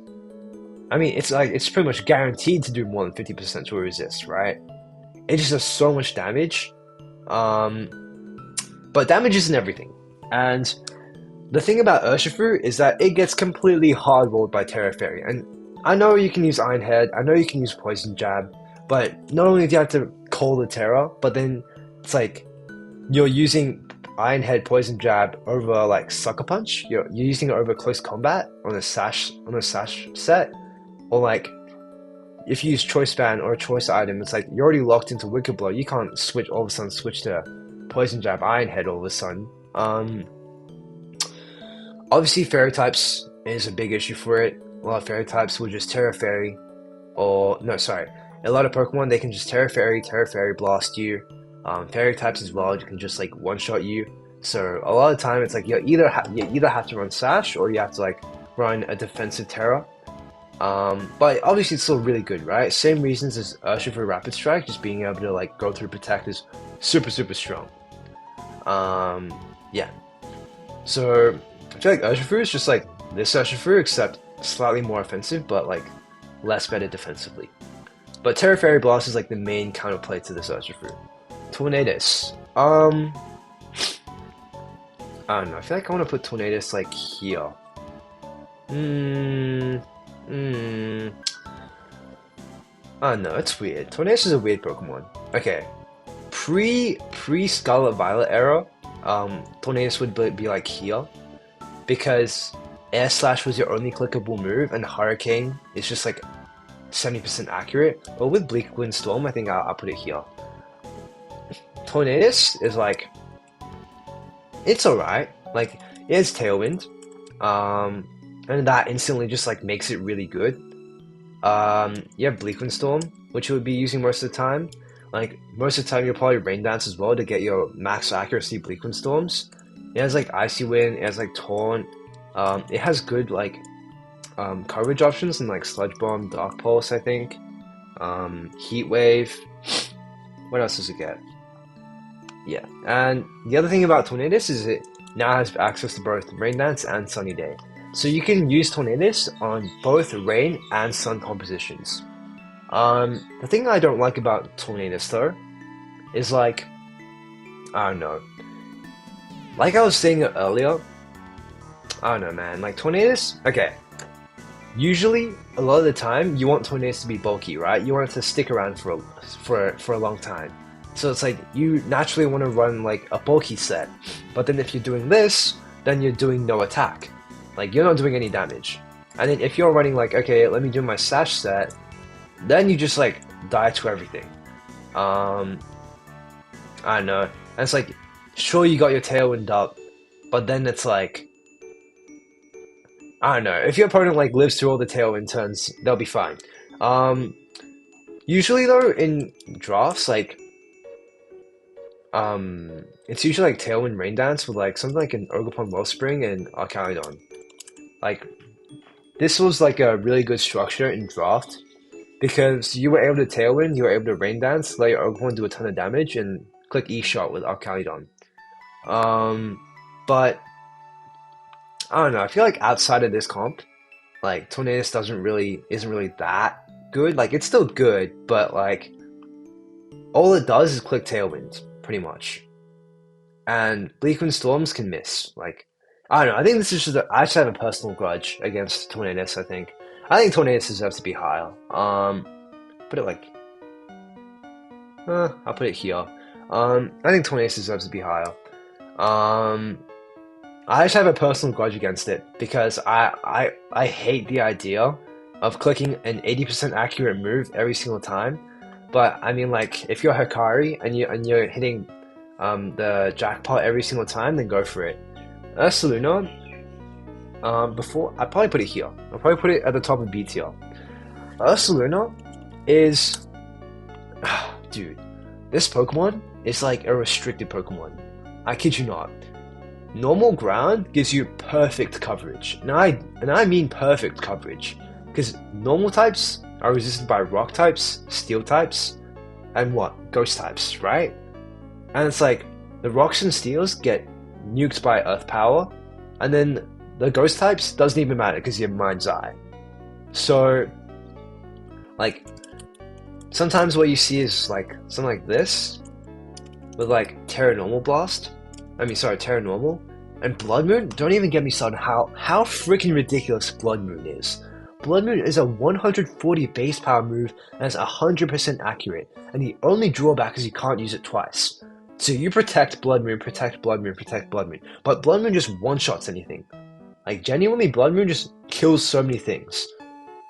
I mean, it's like, it's pretty much guaranteed to do more than 50% to a resist, right? It just does so much damage. But damage isn't everything. And the thing about Urshifu is that it gets completely hard-rolled by Terra Fairy. And I know you can use Iron Head, I know you can use Poison Jab, but not only do you have to call the Terra, but then it's like you're using Iron Head, Poison Jab over like Sucker Punch. You're using it over Close Combat on a Sash set, or like if you use Choice Band or a Choice Item, it's like you're already locked into Wicked Blow. You can't switch all of a sudden switch to Poison Jab, Iron Head all of a sudden. Obviously Fairy types is a big issue for it. A lot of Fairy types will just Terra Fairy, or no, sorry, a lot of Pokemon they can just Terra Fairy blast you. Fairy types as well, you can just like one-shot you. So a lot of the time it's like you either have to run Sash or you have to like run a defensive Terra. But obviously it's still really good, right? Same reasons as Urshifu Rapid Strike, just being able to like go through Protect is super strong. Yeah. So I feel like Urshifu is just like this Urshifu, except slightly more offensive, but like less better defensively. But Terra Fairy Blast is like the main counterplay to this Urshifu. Tornadus. I don't know. I feel like I want to put Tornadus like here. I don't know. It's weird. Tornadus is a weird Pokemon. Okay. Pre Scarlet Violet era, Tornadus would be like here, because Air Slash was your only clickable move, and Hurricane is just like 70% accurate. But with Bleak Wind Storm, I think I'll put it here. Tornadus is like, it's alright. Like, it has Tailwind, and that instantly just like makes it really good. You have Bleak Wind Storm, which you would be using most of the time. Like, most of the time you'll probably Rain Dance as well to get your max accuracy Bleak Wind Storms. It has like Icy Wind, it has like Taunt, it has good like coverage options in like Sludge Bomb, Dark Pulse, I think, Heat Wave. What else does it get? Yeah, and the other thing about Tornadus is it now has access to both Rain Dance and Sunny Day. So you can use Tornadus on both Rain and Sun compositions. The thing I don't like about Tornadus though, is like, I don't know. Like I was saying earlier, I don't know, man. Like Tornadus, okay. Usually, a lot of the time, you want Tornadus to be bulky, right? You want it to stick around for a long time. So it's like you naturally want to run like a bulky set, but then if you're doing this, then you're doing no attack. Like you're not doing any damage. And then if you're running like, okay, let me do my Sash set, then you just like die to everything. I don't know. And it's like, sure you got your Tailwind up, but then it's like, I don't know. If your opponent like lives through all the Tailwind turns, they'll be fine. Usually though, in drafts, like, it's usually like Tailwind Rain Dance with like something like an Ogerpon Wellspring and Archaludon. Like, this was like a really good structure in draft because you were able to Tailwind, you were able to Rain Dance, let your Ogerpon do a ton of damage, and click E-Shot with Archaludon. But I don't know. I feel like outside of this comp, like Tornadus isn't really that good. Like it's still good, but like all it does is click Tailwind, pretty much. And Bleakwind Storms can miss. Like I don't know. I think this is just I just have a personal grudge against Tornadus. I think Tornadus deserves to be higher. Put it like I'll put it here. I think Tornadus deserves to be higher. I just have a personal grudge against it because I hate the idea of clicking an 80% accurate move every single time. But I mean, like if you're Hikari and you're hitting the jackpot every single time, then go for it. Ursaluna, before I probably put it here. I'll probably put it at the top of B tier. Ursaluna is, dude, this Pokemon is like a restricted Pokemon. I kid you not. Normal ground gives you perfect coverage, and I mean perfect coverage, because normal types are resisted by rock types, steel types, and what? Ghost types, right? And it's like the rocks and steels get nuked by earth power, and then the ghost types doesn't even matter because you have Mind's Eye. So, like, sometimes what you see is like something like this with like Terra Blast. Terra Normal. And Blood Moon, don't even get me started how freaking ridiculous Blood Moon is. Blood Moon is a 140 base power move and is 100% accurate, and the only drawback is you can't use it twice. So you protect Blood Moon, protect Blood Moon, protect Blood Moon, but Blood Moon just one-shots anything. Like genuinely, Blood Moon just kills so many things.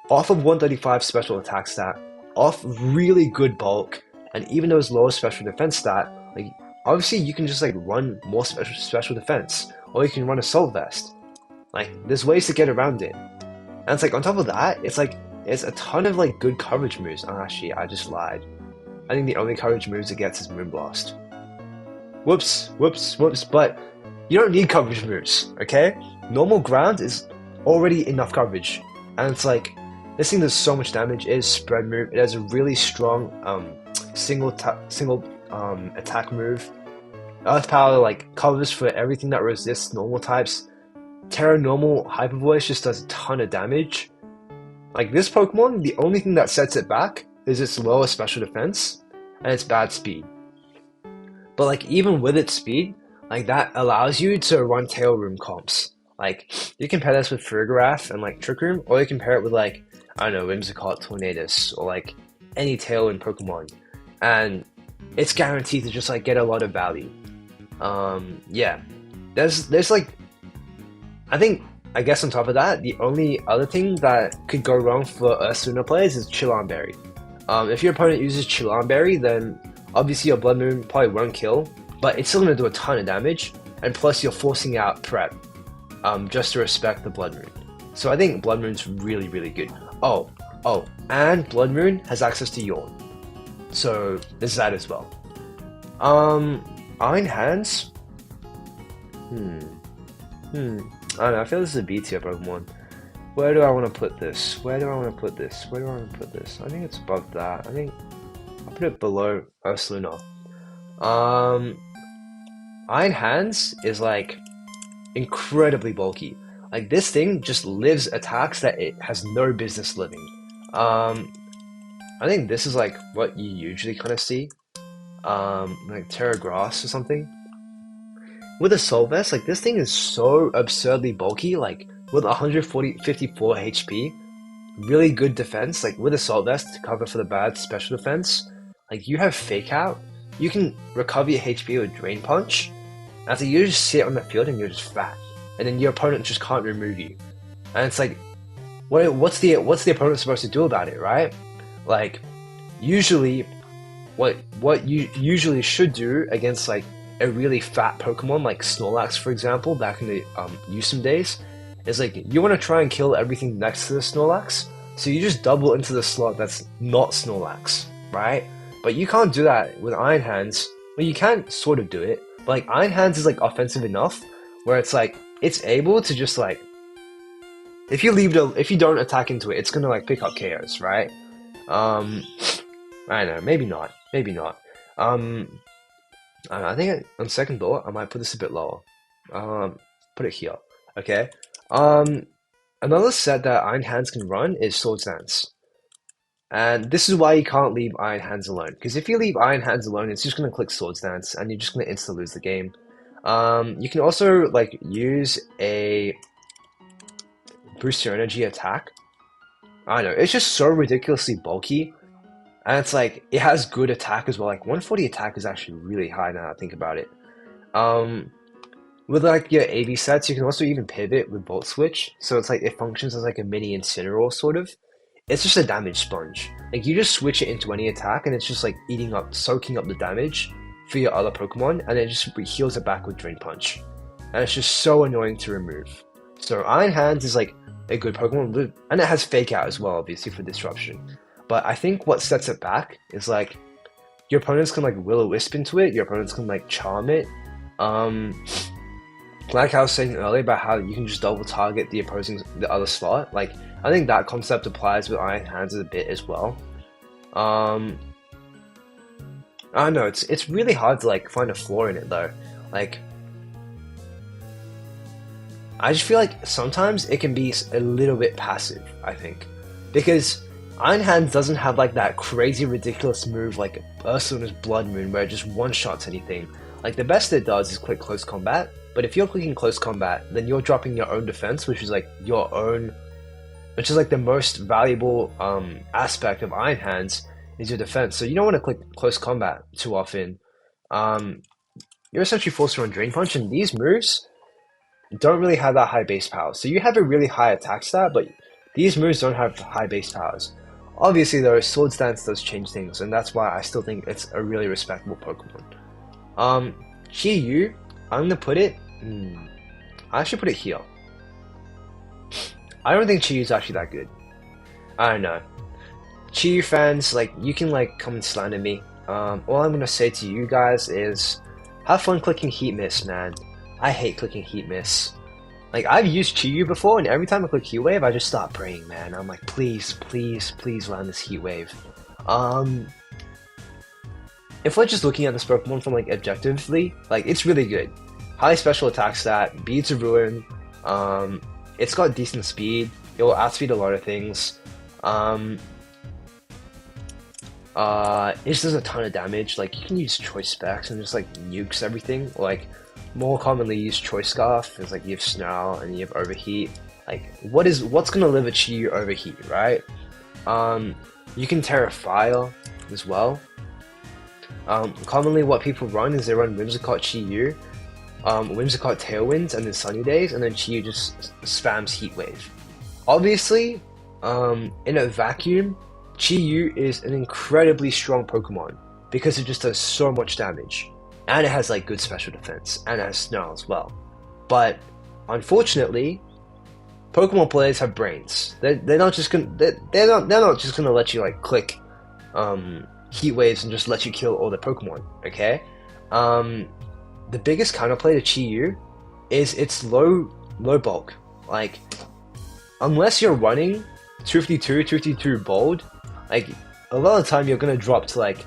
Off of 135 special attack stat, off really good bulk, and even though it's lower special defense stat, like obviously you can just like run more special defense, or you can run Assault Vest. Like there's ways to get around it. And it's like on top of that, it's a ton of like good coverage moves. Oh, actually, I just lied. I think the only coverage moves it gets is Moonblast. Whoops, but you don't need coverage moves, okay? Normal ground is already enough coverage. And it's like, this thing does so much damage. It is spread move. It has a really strong single attack move. Earth Power like covers for everything that resists normal types. Terra Normal Hyper Voice just does a ton of damage. Like this Pokemon, the only thing that sets it back is its lower special defense and its bad speed. But like even with its speed, like that allows you to run Tail Room comps. Like you can pair this with Farigiraf and like Trick Room, or you can pair it with like, I don't know, Whimsicott, Tornadus, or like any Tailwind Pokemon. And it's guaranteed to just like get a lot of value. Yeah. There's like, I guess on top of that, the only other thing that could go wrong for Ursaluna players is Berry. If your opponent uses Berry, then obviously your Blood Moon probably won't kill, but it's still going to do a ton of damage, and plus you're forcing out Prep, just to respect the Blood Moon. So I think Blood Moon's really, really good. Oh, and Blood Moon has access to Yawn. So there's that as well. Iron Hands? I don't know, I feel this is a B tier Pokemon. Where do I want to put this? I think it's above that. I think I'll put it below Ursaluna. Iron Hands is like incredibly bulky. Like this thing just lives attacks that it has no business living. I think this is like what you usually kind of see. Like Terra Grass or something. With Assault Vest, like this thing is so absurdly bulky, like with 54 HP, really good defense, like with Assault Vest to cover for the bad special defense, like you have Fake Out, you can recover your HP with Drain Punch. And so you just sit on the field and you're just fat, and then your opponent just can't remove you. And it's like, what's the opponent supposed to do about it, right? Like, usually, what you usually should do against like a really fat Pokemon like Snorlax, for example, back in the Usum days, is like you want to try and kill everything next to the Snorlax. So you just double into the slot that's not Snorlax, right? But you can't do that with Iron Hands. Well, you can sort of do it, but like Iron Hands is like offensive enough where it's like it's able to just like if you don't attack into it, it's gonna like pick up KOs, right? I don't know, maybe not. I think on second thought, I might put this a bit lower. Put it here, okay? Another set that Iron Hands can run is Swords Dance. And this is why you can't leave Iron Hands alone. Because if you leave Iron Hands alone, it's just going to click Swords Dance, and you're just going to instantly lose the game. You can also like use a Boost Your Energy attack. I don't know, it's just so ridiculously bulky. And it's like, it has good attack as well. Like 140 attack is actually really high now that I think about it. With like your AV sets, you can also even pivot with Volt Switch. So it's like, it functions as like a mini Incineroar sort of. It's just a damage sponge. Like you just switch it into any attack and it's just like soaking up the damage for your other Pokemon, and it just heals it back with Drain Punch. And it's just so annoying to remove. So Iron Hands is like a good Pokemon, and it has Fake Out as well, obviously, for disruption. But I think what sets it back is like your opponents can like Will-O-Wisp into it, your opponents can like Charm it. Like I was saying earlier about how you can just double target the other slot. Like I think that concept applies with Iron Hands a bit as well. I don't know, it's really hard to like find a flaw in it though. Like I just feel like sometimes it can be a little bit passive, I think. Because Iron Hands doesn't have like that crazy ridiculous move like Ursaluna's Blood Moon where it just one-shots anything. Like the best it does is click Close Combat, but if you're clicking Close Combat, then you're dropping your own defense, which is like the most valuable aspect of Iron Hands is your defense. So you don't want to click Close Combat too often. You're essentially forced to run Drain Punch, and these moves don't really have that high base power. So you have a really high attack stat, but these moves don't have high base powers. Obviously though, Swords Dance does change things, and that's why I still think it's a really respectable Pokemon. Chi-Yu, I'm gonna put it, I should put it here. I don't think Chi-Yu's actually that good. I don't know. Chi-Yu fans, like, you can like come and slander me. All I'm gonna say to you guys is, have fun clicking Heat Miss, man. I hate clicking Heat Miss. Like, I've used Chi-Yu before, and every time I click Heat Wave, I just start praying, man. I'm like, please, please, please land this Heat Wave. If we're just looking at this Pokemon from, like, objectively, like, it's really good. High special attack stat, Beads of Ruin, it's got decent speed, it will outspeed a lot of things. It just does a ton of damage. Like, you can use Choice Specs and just, like, nukes everything, like, more commonly used Choice Scarf is like you have Snarl and you have Overheat. Like what's gonna live a Chi-Yu Overheat, right? You can Terra Fire as well. Commonly what people run is they run Whimsicott Chi-Yu, Whimsicott Tailwinds, and then Sunny Days, and then Chi-Yu just spams Heat Wave. Obviously, in a vacuum, Chi-Yu is an incredibly strong Pokemon because it just does so much damage. And it has like good special defense, and it has Snarl as well. But unfortunately, Pokemon players have brains. They're not just gonna let you like click Heat Waves and just let you kill all the Pokemon. Okay, the biggest counterplay to Chi-Yu is its low bulk. Like unless you're running 252 bold, like a lot of the time you're gonna drop to like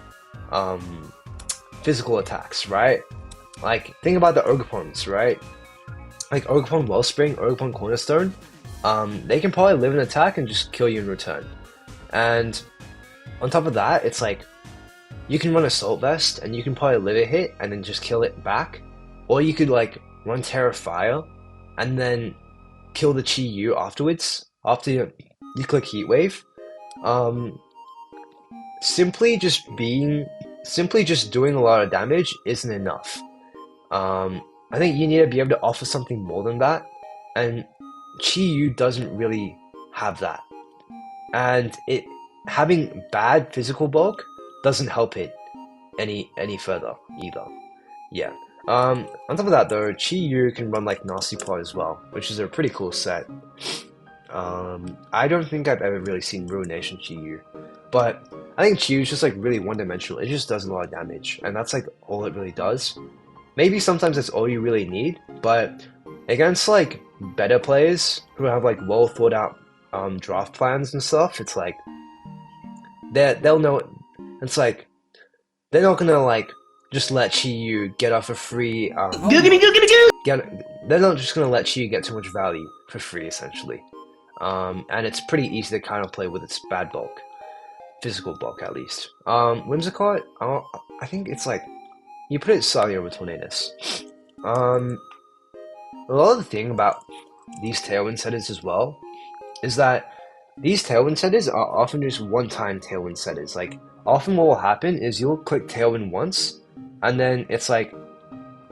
physical attacks, right? Like, think about the Ogerpons, right? Like, Ogerpon Wellspring, Ogerpon Cornerstone, they can probably live an attack and just kill you in return. And on top of that, it's like, you can run Assault Vest, and you can probably live a hit, and then just kill it back. Or you could, like, run Terra Fire, and then kill the Chi-Yu afterwards, after you click Heat Wave. Simply just being simply just doing a lot of damage isn't enough. I think you need to be able to offer something more than that, and Chi-Yu doesn't really have that. And it having bad physical bulk doesn't help it any further either. Yeah. On top of that though, Chi-Yu can run like Nasty Plot as well, which is a pretty cool set. I don't think I've ever really seen Ruination Chi-Yu, but I think Chi-Yu is just like really one-dimensional. It just does a lot of damage, and that's like all it really does. Maybe sometimes that's all you really need, but against like better players who have like well thought out draft plans and stuff, it's like they'll know. It's like they're not gonna like just let Chi-Yu get off a free they're not just gonna let Chi-Yu get too much value for free essentially. And it's pretty easy to kind of play with its bad bulk, physical bulk at least. Whimsicott, I think it's like you put it slightly over Tornadus. A lot of the thing about these Tailwind setters as well is that these Tailwind setters are often just one-time Tailwind setters. Like, often what will happen is you'll click Tailwind once, and then it's like,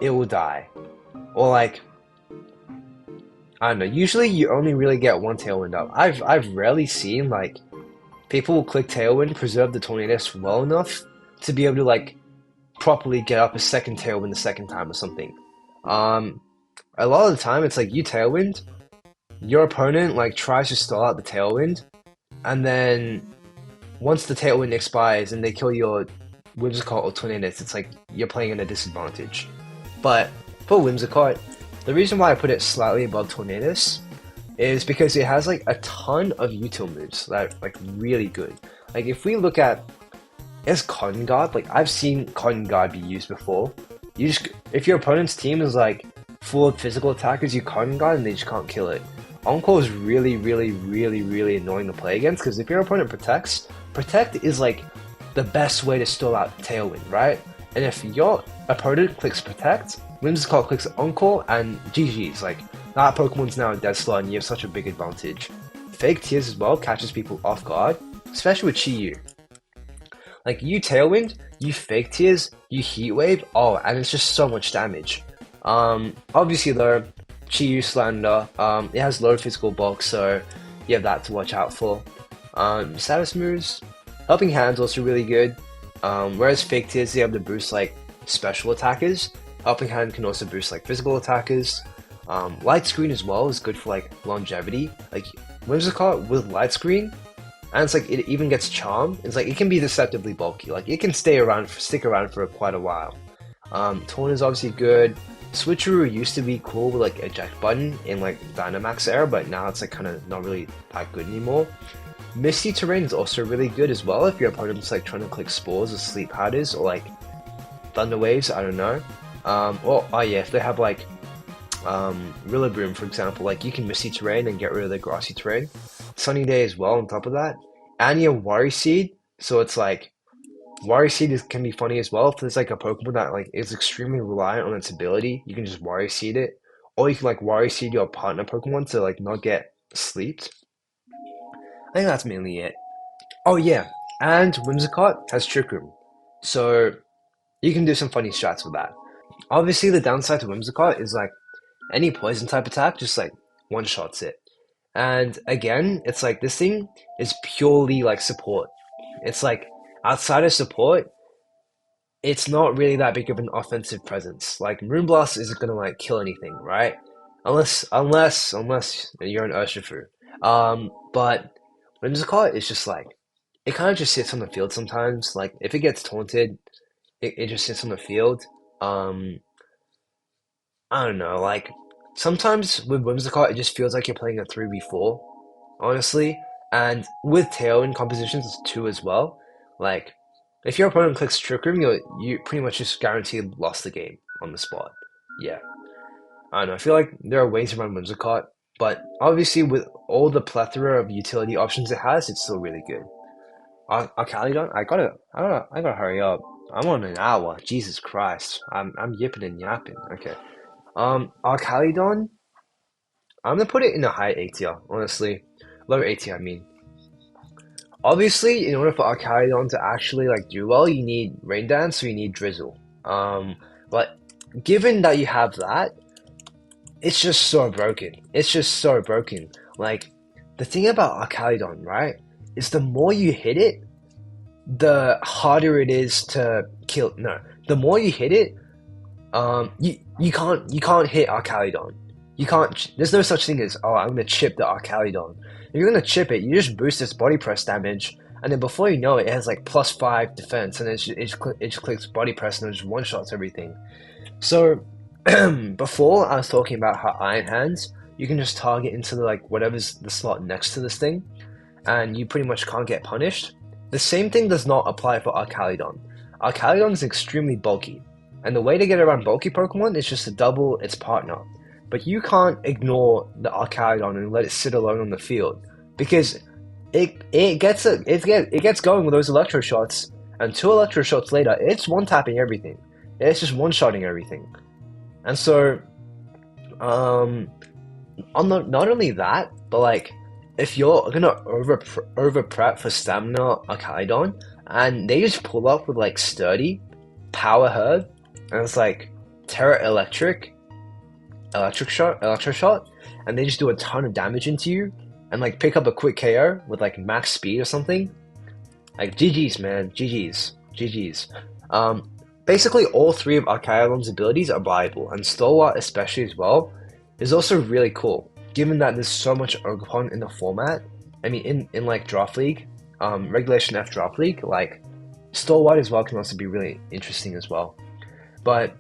it will die. Or like, I don't know, usually you only really get one Tailwind up. I've rarely seen, like, people will click Tailwind, preserve the Tornadus well enough to be able to, like, properly get up a second Tailwind the second time or something. A lot of the time, it's like, you Tailwind, your opponent, like, tries to stall out the Tailwind, and then once the Tailwind expires and they kill your Whimsicott or Tornadus, it's like you're playing at a disadvantage. But for Whimsicott, the reason why I put it slightly above Tornadus is because it has like a ton of util moves that are like really good. Like if we look at as Cotton Guard, like I've seen Cotton Guard be used before. You just if your opponent's team is like full of physical attackers, you Cotton Guard and they just can't kill it. Encore is really annoying to play against because if your opponent protects, Protect is like the best way to stall out Tailwind, right? And if your opponent clicks Protect, Whimsicott clicks Encore, and GG's. Like, that Pokemon's now a dead slot and you have such a big advantage. Fake Tears as well catches people off guard, especially with Chi-Yu. Like, you Tailwind, you Fake Tears, you Heat Wave, oh, and it's just so much damage. Obviously though, Chi-Yu Slander, it has low physical bulk, so you have that to watch out for. Status moves, Helping Hand's also really good, whereas Fake Tears, they have to boost like special attackers. Helping Hand can also boost like physical attackers. Light Screen as well is good for like longevity. Like Whimsicott with Light Screen, and it's like it even gets Charm. It's like it can be deceptively bulky. Like it can stick around for quite a while. Torn is obviously good. Switcheroo used to be cool with like eject button in like Dynamax era, but now it's like kind of not really that good anymore. Misty Terrain is also really good as well if your opponent's like trying to click Spores or Sleep Powders or like Thunder Waves, I don't know. Oh yeah, if they have like Rillaboom for example, like you can Misty Terrain and get rid of the Grassy Terrain. Sunny Day as well on top of that. Anya Worry Seed, so it's like Worry Seed can be funny as well if there's like a Pokemon that like is extremely reliant on its ability, you can just Worry Seed it. Or you can like Worry Seed your partner Pokemon to like not get sleeped. I think that's mainly it. Oh yeah, and Whimsicott has Trick Room, so you can do some funny strats with that. Obviously, the downside to Whimsicott is like any poison type attack just like one shots it. And again, it's like this thing is purely like support. It's like outside of support, it's not really that big of an offensive presence. Like Moonblast isn't gonna like kill anything, right? Unless you're an Urshifu. But Whimsicott is just like it kind of just sits on the field sometimes. Like if it gets taunted, it just sits on the field. I don't know, like sometimes with Whimsicott it just feels like you're playing a 3v4, honestly. And with Tailwind compositions too as well. Like if your opponent clicks Trick Room, you pretty much just guaranteed lost the game on the spot. Yeah. I don't know, I feel like there are ways around Whimsicott, but obviously with all the plethora of utility options it has, it's still really good. Archaludon, I gotta hurry up. I'm on an hour. Jesus Christ. I'm yipping and yapping. Okay. Archaludon, I'm gonna put it in a high A tier, honestly. Low A tier, I mean. Obviously, in order for Archaludon to actually like do well, you need Rain Dance, so you need Drizzle. But given that you have that, it's just so broken. It's just so broken. Like, the thing about Archaludon, right, is the more you hit it, the harder it is to kill. No, the more you hit it, you can't hit Archaludon. You can't. There's no such thing as, oh, I'm gonna chip the Archaludon. If you're gonna chip it, you just boost its body press damage, and then before you know it, it has like +5 defense, and it just clicks body press and it just one shots everything. So before I was talking about how Iron Hands, you can just target into the like whatever's the slot next to this thing, and you pretty much can't get punished. The same thing does not apply for Archaludon. Archaludon is extremely bulky, and the way to get around bulky Pokemon is just to double its partner. But you can't ignore the Archaludon and let it sit alone on the field, because it gets going with those Electro Shots, and 2 Electro Shots later, it's one-tapping everything. It's just one-shotting everything. And so, not only that, but like, if you're gonna over prep for Stamina Archaludon, and they just pull up with like Sturdy, Power Herb, and it's like Terra Electric Shot, and they just do a ton of damage into you, and like pick up a quick KO with like max speed or something, like GG's, man, GG's. Basically all 3 of Archaludon's abilities are viable, and Stalwart especially as well is also really cool, given that there's so much Ogerpon in the format. I mean, in like Draft League, Regulation F Draft League, like Stalwart as well can also be really interesting as well. But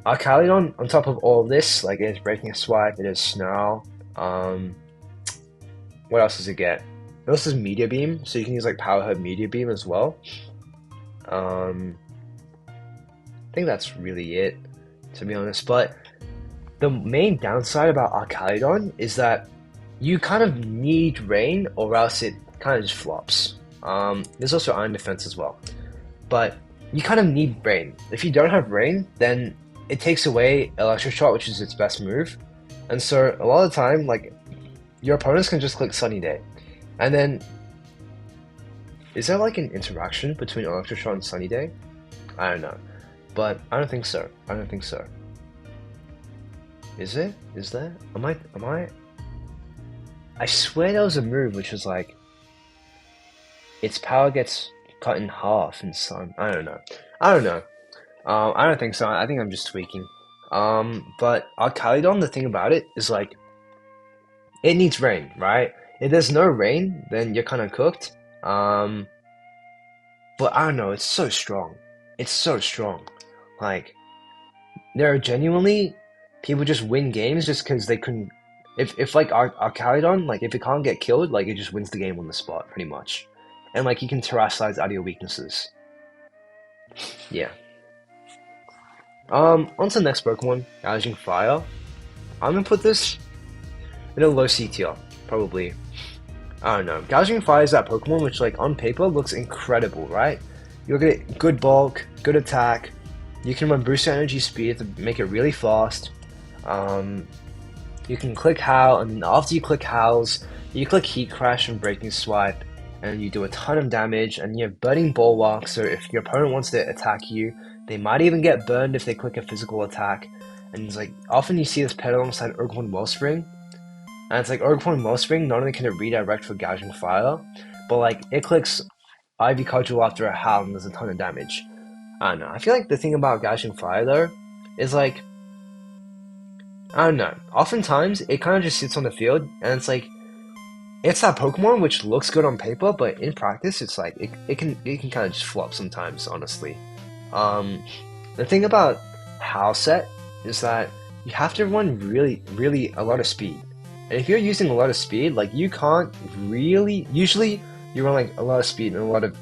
Archaludon, on top of all of this, like it is Breaking Swipe, it is Snarl. What else does it get? It also has Meteor Beam, so you can use like Power Herb Meteor Beam as well. I think that's really it, to be honest. But the main downside about Archaludon is that you kind of need Rain, or else it kind of just flops. There's also Iron Defense as well, but you kind of need Rain. If you don't have Rain, then it takes away Electric Shot, which is its best move, and so a lot of the time, like, your opponents can just click Sunny Day, and then is there like an interaction between Electric Shot and Sunny Day? I don't know, but I don't think so. Is it? Is there? Am I? I swear there was a move which was like, its power gets cut in half in Sun. I don't know. I don't think so. I think I'm just tweaking. But Archaludon, the thing about it is like, it needs Rain, right? If there's no Rain, then you're kind of cooked. But I don't know. It's so strong. Like, there are genuinely people just win games just because they couldn't. If like Archaludon, like if it can't get killed, like it just wins the game on the spot, pretty much. And like you can terrestrialize out of your weaknesses. Yeah. On to the next Pokemon, Gouging Fire. I'm gonna put this in a low C tier, probably. I don't know. Gouging Fire is that Pokemon which, like, on paper looks incredible, right? You'll get good bulk, good attack. You can run boost energy speed to make it really fast. You can click Howl, and after you click Howls, you click Heat Crash and Breaking Swipe, and you do a ton of damage, and you have Burning Bulwark, so if your opponent wants to attack you, they might even get burned if they click a physical attack. And it's like, often you see this paired alongside Ogerpon Wellspring, and it's like Ogerpon Wellspring, not only can it redirect for Gouging Fire, but like, it clicks Ivy Cudgel after a Howl and does a ton of damage. I don't know, I feel like the thing about Gouging Fire though, is like, I don't know, oftentimes it kind of just sits on the field, and it's like, it's that Pokemon which looks good on paper, but in practice, it's like, it can kind of just flop sometimes, honestly. The thing about Howl Set is that you have to run really a lot of speed. And if you're using a lot of speed, like, you can't really, usually you run like a lot of speed and a lot of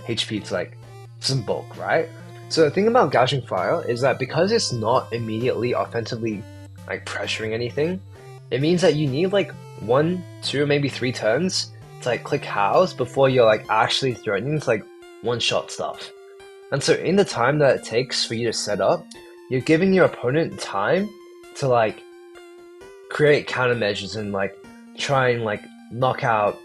HP to like some bulk, right? So the thing about Gouging Fire is that because it's not immediately offensively like pressuring anything, it means that you need like 1, 2, maybe 3 turns to like click Howls before you're like actually threatening to like one-shot stuff. And so in the time that it takes for you to set up, you're giving your opponent time to like create countermeasures and like try and like knock out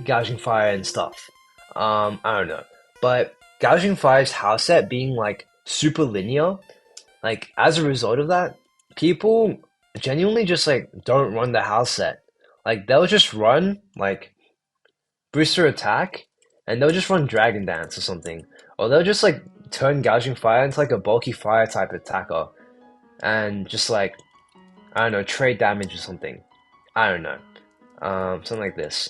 Gouging Fire and stuff. I don't know. But Gouging Fire's house set being like super linear, like as a result of that, people genuinely just like don't run the house set. Like they'll just run like booster attack and they'll just run Dragon Dance or something. Or they'll just like turn Gouging Fire into like a bulky fire type attacker and just like I don't know, trade damage or something. I don't know. Something like this.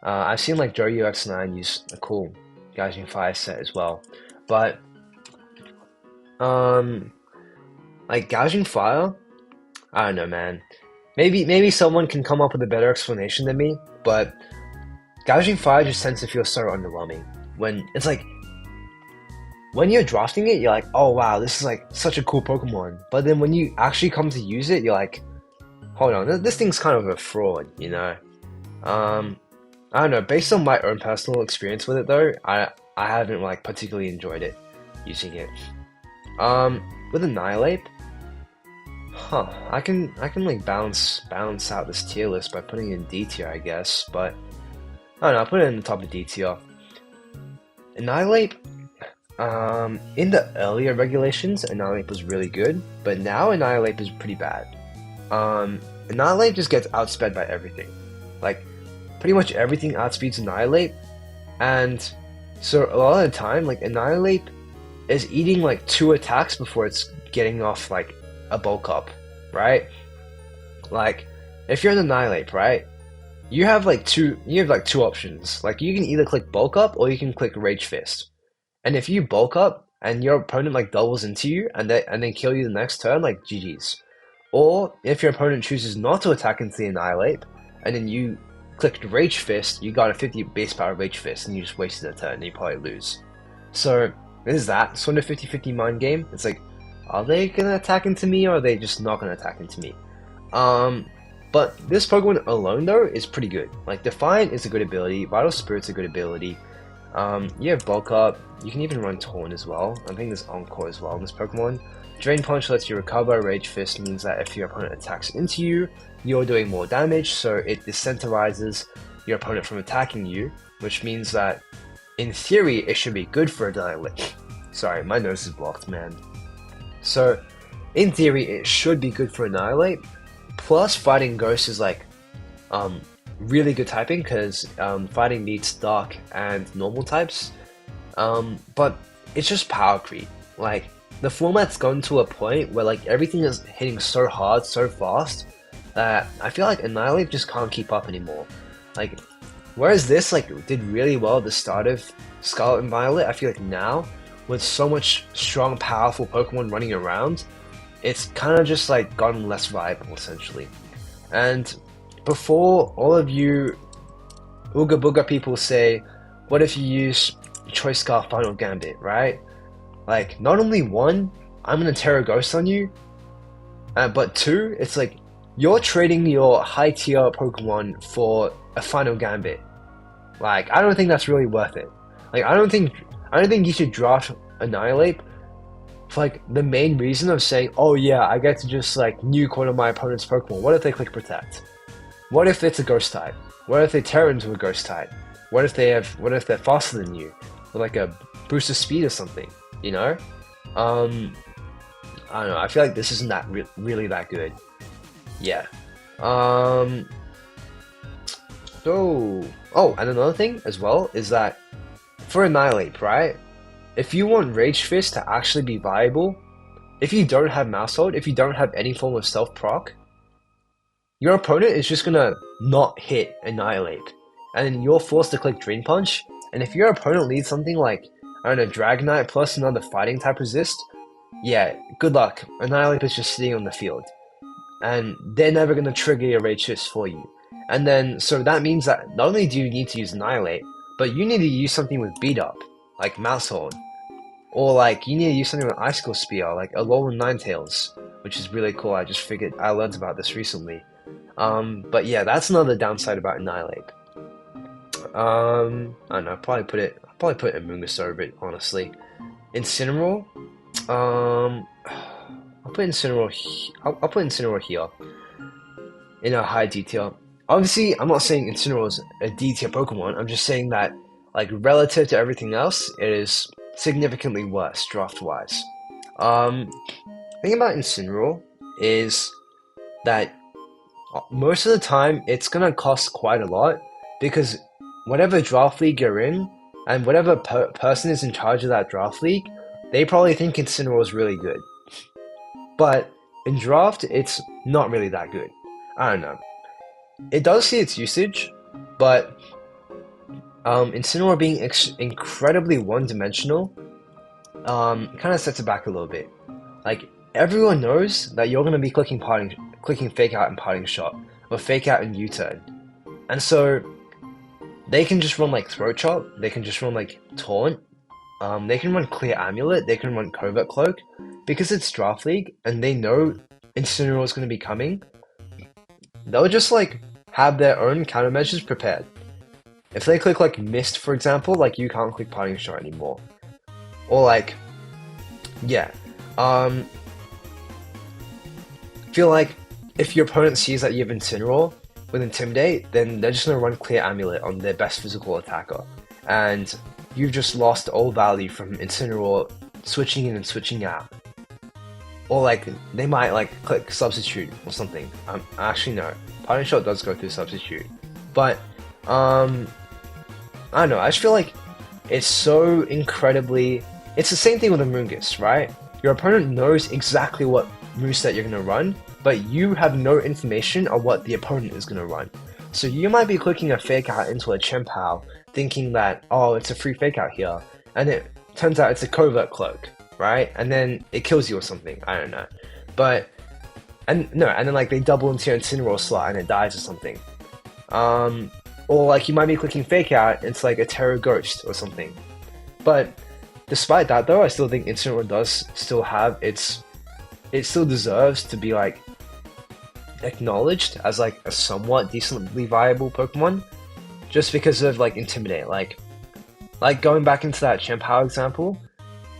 I've seen like Joe UX9 use a cool Gouging Fire set as well. But um like Gouging Fire, I don't know, man. Maybe someone can come up with a better explanation than me, but Gouging Fire just tends to feel so underwhelming. When it's like when you're drafting it, you're like, oh wow, this is like such a cool Pokemon. But then when you actually come to use it, you're like, hold on, this thing's kind of a fraud, you know? I don't know, based on my own personal experience with it though, I haven't like particularly enjoyed it using it. With Annihilape, I can like balance out this tier list by putting it in D tier, I guess, but I don't know, I'll put it in the top of D tier. Annihilape, in the earlier regulations, Annihilape was really good, but now Annihilape is pretty bad. Annihilape just gets outsped by everything. Like, pretty much everything outspeeds Annihilape, and so a lot of the time, like, Annihilape is eating like 2 attacks before it's getting off like a bulk up, right? Like, if you're an Annihilape, right? You have like two options. Like, you can either click bulk up or you can click Rage Fist. And if you bulk up and your opponent like doubles into you and then kill you the next turn, like GG's. Or if your opponent chooses not to attack into the Annihilape and then you clicked Rage Fist, you got a 50 base power Rage Fist and you just wasted a turn and you probably lose. So there's that sort of 50-50 mind game. It's like, are they gonna attack into me or are they just not gonna attack into me? But this Pokemon alone though is pretty good. Like Defiant is a good ability, Vital Spirit's a good ability. You have Bulk Up, you can even run Torn as well. I think there's Encore as well in this Pokemon. Drain Punch lets you recover, Rage Fist means that if your opponent attacks into you, you're doing more damage, so it disincentivizes your opponent from attacking you, which means that, in theory, it should be good for Annihilape. Sorry, my nose is blocked, man. So, in theory, it should be good for Annihilape, plus Fighting Ghost is like, really good typing, because Fighting meets Dark and Normal types, but it's just power creep. Like, the format's gotten to a point where like everything is hitting so hard, so fast, that I feel like Annihilape just can't keep up anymore. Like, whereas this like did really well at the start of Scarlet and Violet, I feel like now, with so much strong, powerful Pokemon running around, it's kind of just like gotten less viable, essentially. And before all of you Ooga Booga people say, what if you use Choice Scarf Final Gambit, right? Like, not only one, I'm gonna Terra Ghost on you, but two, it's like, you're trading your high tier Pokemon for a Final Gambit. Like, I don't think that's really worth it. Like, I don't think you should draft Annihilape for like the main reason of saying, oh yeah, I get to just like nuke one of my opponent's Pokemon. What if they click Protect? What if it's a Ghost type? What if they Terra into a Ghost type? What if they're faster than you? With like a boost of speed or something, you know? I don't know, I feel like this isn't that really that good. Yeah. So, oh, and another thing as well is that for Annihilape, right? If you want Rage Fist to actually be viable, if you don't have Mouse Hold, if you don't have any form of self proc, your opponent is just gonna not hit Annihilape, and then you're forced to click Drain Punch. And if your opponent leads something like, I don't know, Dragonite plus another Fighting type resist, yeah, good luck. Annihilape is just sitting on the field, and they're never gonna trigger your Rage Fist for you. And then, so that means that not only do you need to use Annihilape, but you need to use something with Beat Up, like Mouse Hold. Or like, you need to use something with Icicle Spear, like Alolan Ninetales, which is really cool. I learned about this recently. But yeah, that's another downside about Annihilape. I don't know, I'll probably put Amoonguss over it, honestly. Incineroar, I'll put Incineroar here, in a high D tier. Obviously, I'm not saying Incineroar is a D tier Pokemon, I'm just saying that Like relative to everything else, it is significantly worse draft-wise. Um, thing about Incineroar is that most of the time it's gonna cost quite a lot because whatever draft league you're in and whatever person is in charge of that draft league, they probably think Incineroar is really good. But in draft, it's not really that good. I don't know. It does see its usage, but Incineroar being incredibly one-dimensional kind of sets it back a little bit. Like, everyone knows that you're going to be clicking Fake Out and Parting Shot, or Fake Out and U-Turn. And so, they can just run like Throat Chop, they can just run like Taunt, they can run Clear Amulet, they can run Covert Cloak, because it's Draft League, and they know Incineroar is going to be coming, they'll just like have their own countermeasures prepared. If they click like Mist, for example, like you can't click Parting Shot anymore. Or like, yeah, feel like if your opponent sees that you have Incineroar with Intimidate, then they're just going to run Clear Amulet on their best physical attacker. And you've just lost all value from Incineroar switching in and switching out. Or like, they might like click Substitute or something. Actually no, Parting Shot does go through Substitute. But, I don't know, I just feel like it's so incredibly... It's the same thing with Amoonguss, right? Your opponent knows exactly what moveset you're going to run, but you have no information on what the opponent is going to run. So you might be clicking a Fake Out into a Chien Pao, thinking that, oh, it's a free Fake Out here, and it turns out it's a Covert Cloak, right? And then it kills you or something, I don't know. But, and then like they double into your Incineroar slot and it dies or something. Or like you might be clicking Fake Out, it's like a Terror Ghost or something. But despite that though, I still think Incineroar does still have it still deserves to be like acknowledged as like a somewhat decently viable Pokemon, just because of like Intimidate. Like going back into that Chien Pao example,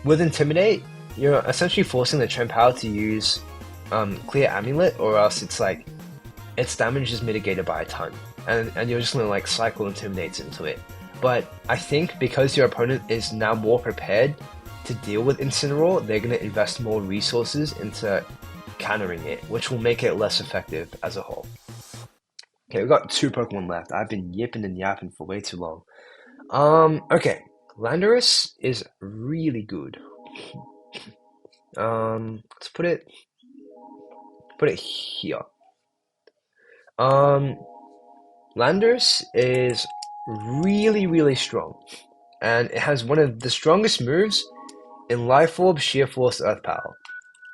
with Intimidate, you're essentially forcing the Chien Pao to use Clear Amulet, or else it's like its damage is mitigated by a ton, and you're just gonna like cycle Intimidates into it. But I think because your opponent is now more prepared to deal with Incineroar, they're going to invest more resources into countering it, which will make it less effective as a whole. Okay, we've got 2 Pokemon left. I've been yipping and yapping for way too long. Okay, Landorus is really good. Let's put it here. Landorus is really, really strong, and it has one of the strongest moves in Life Orb, Sheer Force, Earth Power,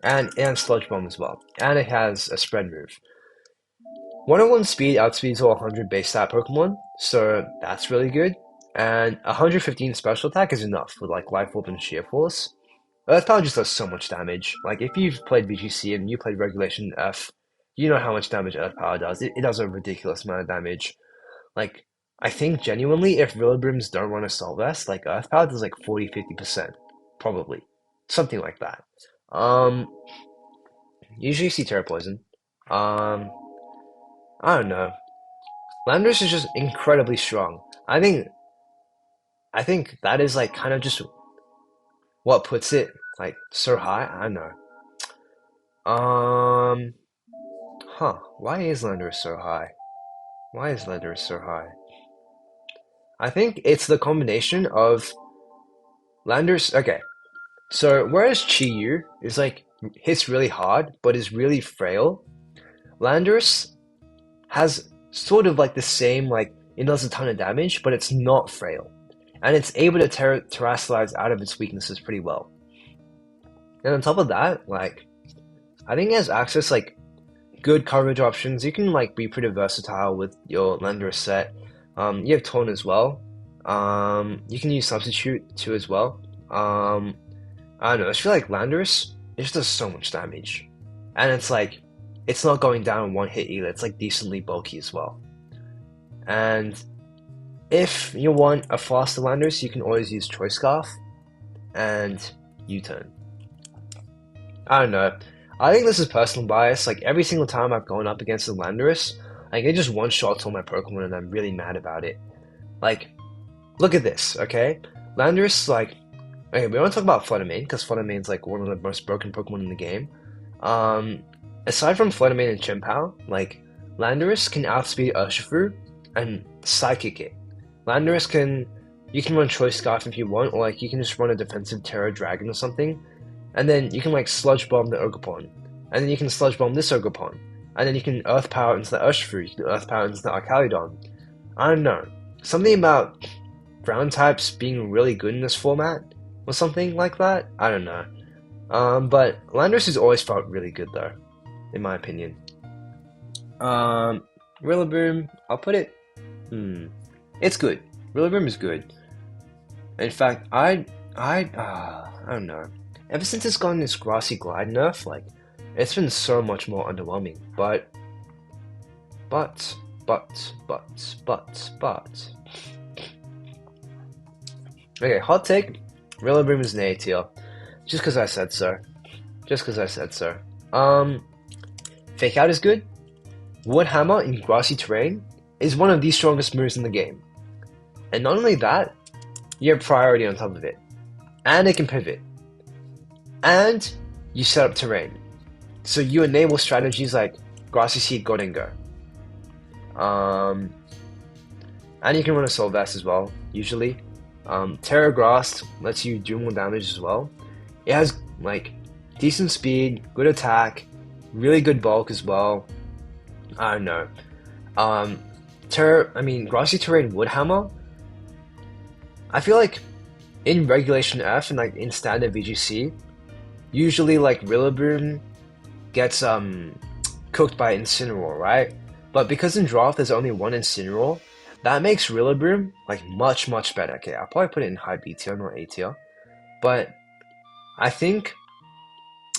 and Sludge Bomb as well. And it has a spread move. 101 speed outspeeds all 100 base stat Pokemon, so that's really good. And 115 special attack is enough with like Life Orb and Sheer Force. Earth Power just does so much damage. Like if you've played VGC and you played Regulation F, you know how much damage Earth Power does. It does a ridiculous amount of damage. Like, I think genuinely, if Rillabooms don't run Assault Vest, like Earth Power does like 40-50%. Probably. Something like that. Usually you see Terra Poison. I don't know. Landorus is just incredibly strong. I think that is like kind of just what puts it like so high. I don't know. Why is Landorus so high? Why is Landorus so high? I think it's the combination of Landorus. Okay, so whereas Chi-Yu is like hits really hard but is really frail, Landorus has sort of like the same, like it does a ton of damage, but it's not frail, and it's able to terrestrialize out of its weaknesses pretty well. And on top of that, like I think it has access like good coverage options. You can like be pretty versatile with your Landorus set. You have Taunt as well. You can use Substitute too as well. I don't know, I just feel like Landorus, it just does so much damage. And it's like, it's not going down in one hit either, it's like decently bulky as well. And if you want a faster Landorus, you can always use Choice Scarf and U-Turn. I don't know, I think this is personal bias. Like every single time I've gone up against a Landorus, like it just one-shots all my Pokemon and I'm really mad about it. Like, look at this, okay? Landorus, like, okay, we want to talk about Flutter Mane, because Flutter Mane's like one of the most broken Pokemon in the game. Um, Aside from Flutter Mane and Chien Pao, like, Landorus can outspeed Urshifu and Psychic it. Landorus you can run Choice Scarf if you want, or like you can just run a defensive Terra Dragon or something, and then you can like Sludge Bomb the Ogerpon, and then you can Sludge Bomb this Ogerpon, and then you can Earth Power into the Urshifu, you can Earth Power into the Archaludon. I don't know, something about ground types being really good in this format, or something like that. I don't know. But Landorus has always felt really good though, in my opinion. Rillaboom, I'll put it. It's good. Rillaboom is good. In fact, I don't know. Ever since it's gotten this Grassy Glide nerf, like, it's been so much more underwhelming. But. Okay, hot take. Rillaboom is an A tier. Just because I said so. Fake Out is good. Wood Hammer in grassy terrain is one of the strongest moves in the game. And not only that, you have priority on top of it. And it can pivot. And you set up terrain. So you enable strategies like Grassy Seed Gholdengo. And you can run a Soul Vest as well, usually. Terra Grass lets you do more damage as well. It has like decent speed, good attack, really good bulk as well. I don't know. Grassy Terrain Wood Hammer, I feel like in Regulation F and like in standard VGC, usually like Rillaboom gets cooked by Incineroar, right? But because in draft there's only one Incineroar, that makes Rillaboom like much better. Okay, I'll probably put it in high B tier, not A tier. But I think,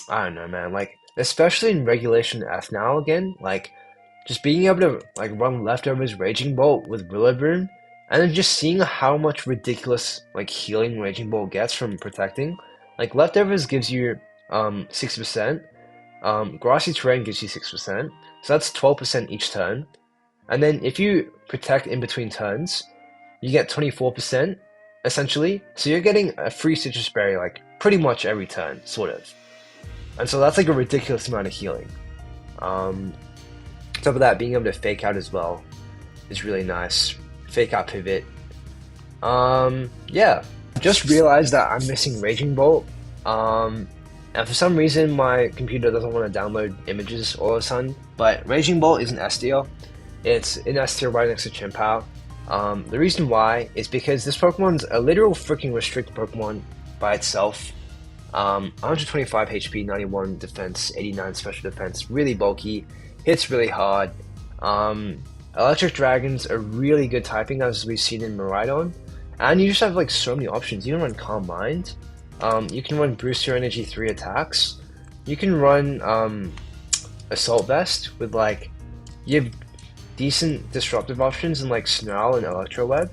I don't know, man, like especially in Regulation F now again, like just being able to like run Leftovers Raging Bolt with Rillaboom, and then just seeing how much ridiculous like healing Raging Bolt gets from protecting. Like Leftovers gives you 6%, Grassy Terrain gives you 6%, so that's 12% each turn. And then if you protect in between turns, you get 24%, essentially. So you're getting a free Citrus Berry like pretty much every turn, sort of. And so that's like a ridiculous amount of healing. On top of that, being able to Fake Out as well is really nice. Fake Out Pivot. Yeah. Just realized that I'm missing Raging Bolt. And for some reason my computer doesn't want to download images all of a sudden. But Raging Bolt is an S tier. It's in S tier right next to Chien Pao. The reason why is because this Pokemon's a literal freaking restricted Pokemon by itself. 125 HP, 91 defense, 89 special defense, really bulky, hits really hard. Electric Dragon's a really good typing as we've seen in Miraidon. And you just have like so many options. You can run Calm Mind. You can run Boost Your Energy 3 attacks. You can run Assault Vest with like, you have decent disruptive options in like Snarl and Electro Web.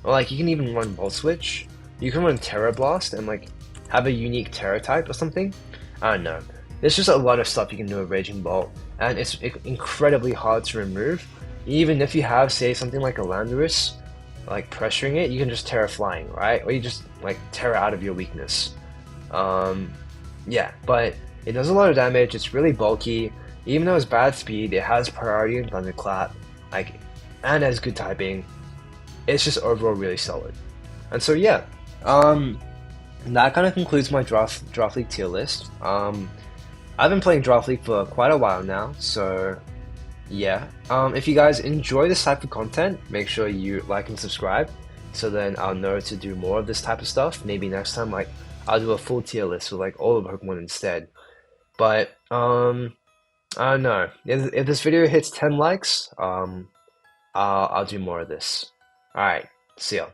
Or like you can even run Volt Switch. You can run Terra Blast and like have a unique Terra type or something. I don't know. There's just a lot of stuff you can do with Raging Bolt, and it's incredibly hard to remove. Even if you have, say, something like a Landorus, like pressuring it, you can just Terra Flying, right? Or you just like Terra out of your weakness. Yeah, but it does a lot of damage. It's really bulky. Even though it's bad speed, it has priority in Thunderclap, like, and has good typing. It's just overall really solid. And so yeah, that kind of concludes my draft league tier list. I've been playing Draft League for quite a while now, so yeah. If you guys enjoy this type of content, make sure you like and subscribe, so then I'll know to do more of this type of stuff. Maybe next time, like, I'll do a full tier list with like all the Pokemon instead. But I don't know. If this video hits 10 likes, I'll do more of this. Alright, see ya.